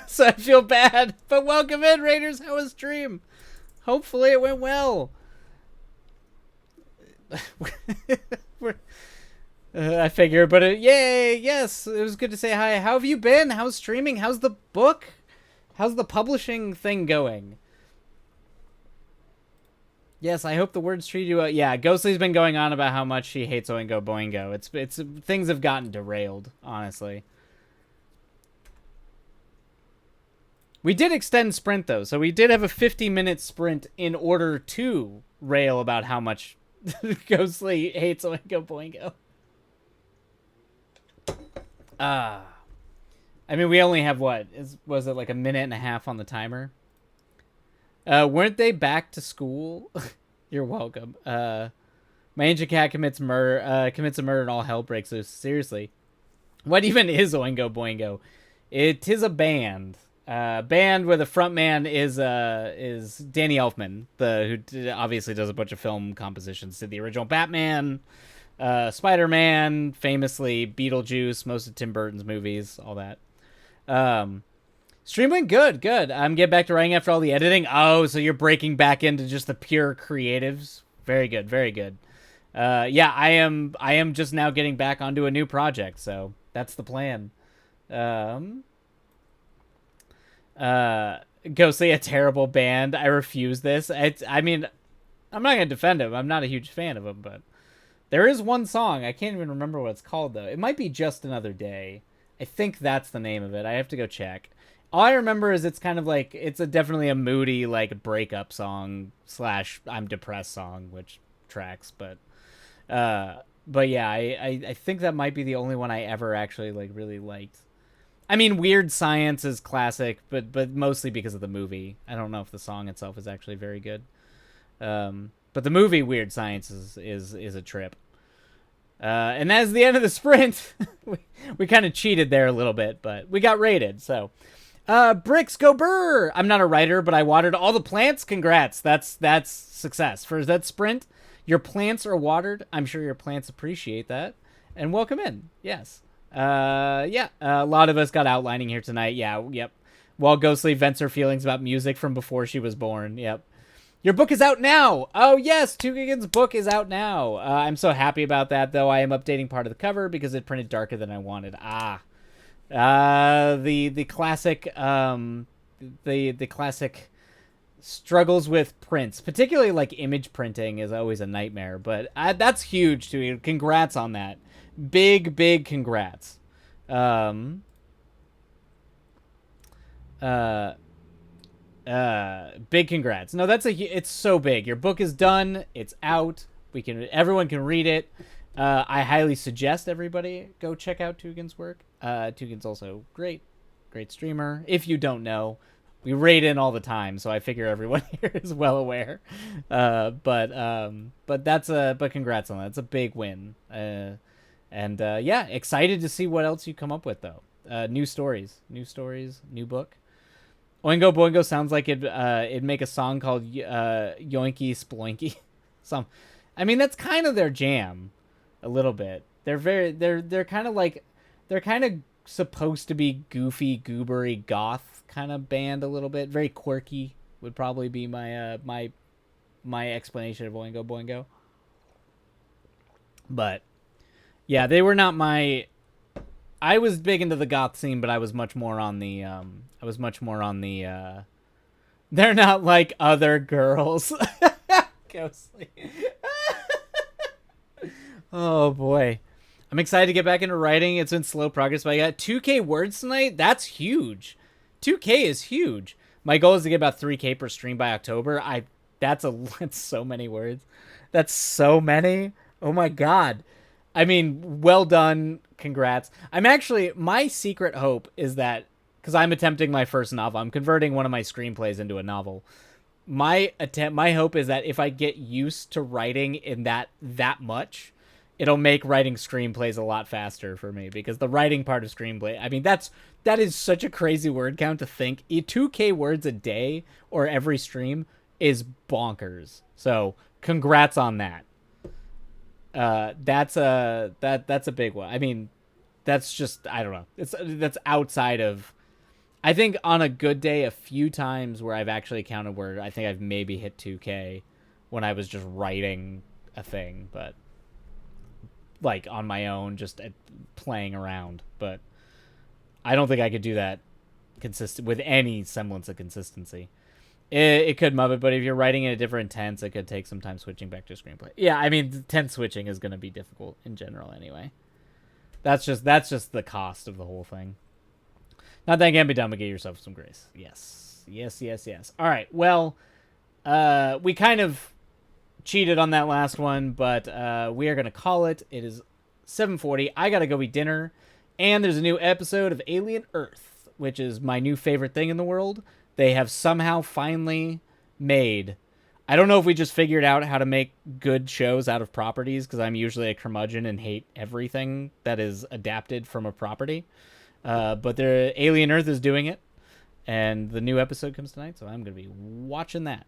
so I feel bad. But welcome in, Raiders. How was stream? Hopefully it went well. I figure, but yay, yes, it was good to say hi. How have you been? How's streaming? How's the book? How's the publishing thing going? Yes, I hope the words treat you. Yeah, Ghostly's been going on about how much she hates Oingo Boingo. It's things have gotten derailed, honestly. We did extend sprint though, so we did have a 50-minute sprint in order to rail about how much Ghostly hates Oingo Boingo. I mean, we only have what? Was it like a minute and a half on the timer? Weren't they back to school? You're welcome. My ancient cat commits a murder and all hell breaks loose. Seriously. What even is Oingo Boingo? It is a band. Band where the frontman is Danny Elfman, who obviously does a bunch of film compositions. Did the original Batman, Spider-Man, famously Beetlejuice, most of Tim Burton's movies, all that. Stream went good. I'm getting back to writing after all the editing. Oh, so you're breaking back into just the pure creatives. Very good. Yeah, I am just now getting back onto a new project, so that's the plan. Ghostly, a terrible band. I refuse this. I mean, I'm not gonna defend him. I'm not a huge fan of him, but there is one song. I can't even remember what it's called though. It might be Just Another Day. I think that's the name of it. I have to go check. All I remember is it's kind of like it's definitely a moody like breakup song / I'm depressed song, which tracks. But yeah, I think that might be the only one I ever actually like really liked. I mean, Weird Science is classic, but mostly because of the movie. I don't know if the song itself is actually very good. But the movie Weird Science is a trip. And that's the end of the sprint. we kind of cheated there a little bit, but we got rated, so. Bricks go burr. I'm not a writer, but I watered all the plants. Congrats. That's success. For that sprint, your plants are watered. I'm sure your plants appreciate that. And welcome in. Yes. Yeah. A lot of us got outlining here tonight. Yeah. Yep. While Ghostly vents her feelings about music from before she was born. Yep. Your book is out now. Oh, yes. Tugagan's book is out now. I'm so happy about that, though. I am updating part of the cover because it printed darker than I wanted. The classic the classic struggles with prints, particularly like image printing, is always a nightmare. But that's huge too. Congrats on that. Big congrats. Big congrats. No, it's so big. Your book is done. It's out. Everyone can read it. I highly suggest everybody go check out Tugan's work. Tugan's also great streamer. If you don't know, we raid in all the time, so I figure everyone here is well aware. But congrats on that. It's a big win. Yeah, excited to see what else you come up with though. New stories, new book. Oingo Boingo sounds like it'd make a song called Yoinky Sploinky. I mean, that's kind of their jam. A little bit. They're kind of supposed to be goofy, goobery, goth kind of band a little bit. Very quirky would probably be my my explanation of Oingo Boingo. But yeah, they were not my. I was big into the goth scene, but I was much more on the. They're not like other girls. Ghostly. Oh boy. I'm excited to get back into writing. It's been slow progress, but I got 2K words tonight. That's huge. 2K is huge. My goal is to get about 3K per stream by October. That's so many words. That's so many. Oh my god. I mean, well done. Congrats. My secret hope is that, because I'm attempting my first novel, I'm converting one of my screenplays into a novel. My hope is that if I get used to writing in that much, it'll make writing screenplays a lot faster for me, because the writing part of screenplay, I mean, that is such a crazy word count to think. 2K words a day or every stream is bonkers. So congrats on that. That's a big one. I mean, that's just, I don't know. That's outside of, I think on a good day, a few times where I've actually counted where I think I've maybe hit 2K when I was just writing a thing, but like on my own, just playing around. But I don't think I could do that consistent with any semblance of consistency. It could Muppet, but if you're writing in a different tense, it could take some time switching back to screenplay. Yeah, I mean, tense switching is going to be difficult in general anyway. That's just the cost of the whole thing. Not that it can be done, but get yourself some grace. Yes, yes, yes, yes. All right. Well, we kind of cheated on that last one, but we are gonna call it. It is 7:40. I gotta go eat dinner, and there's a new episode of Alien Earth, which is my new favorite thing in the world. They have somehow finally made. I don't know if we just figured out how to make good shows out of properties, because I'm usually a curmudgeon and hate everything that is adapted from a property. But the Alien Earth is doing it, and the new episode comes tonight, so I'm gonna be watching that.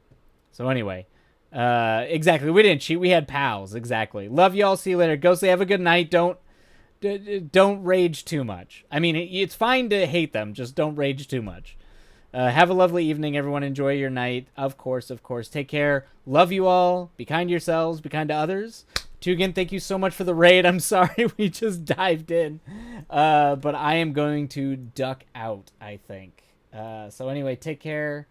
So anyway, exactly, we didn't cheat. We had pals. Exactly. Love y'all. See you later. Ghostly, have a good night. Don't rage too much. I mean, it's fine to hate them. Just don't rage too much. Have a lovely evening, everyone. Enjoy your night. Of course, of course. Take care. Love you all. Be kind to yourselves. Be kind to others. Tugan, thank you so much for the raid. I'm sorry we just dived in. But I am going to duck out, I think. So anyway, take care.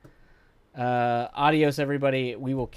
Adios, everybody. We will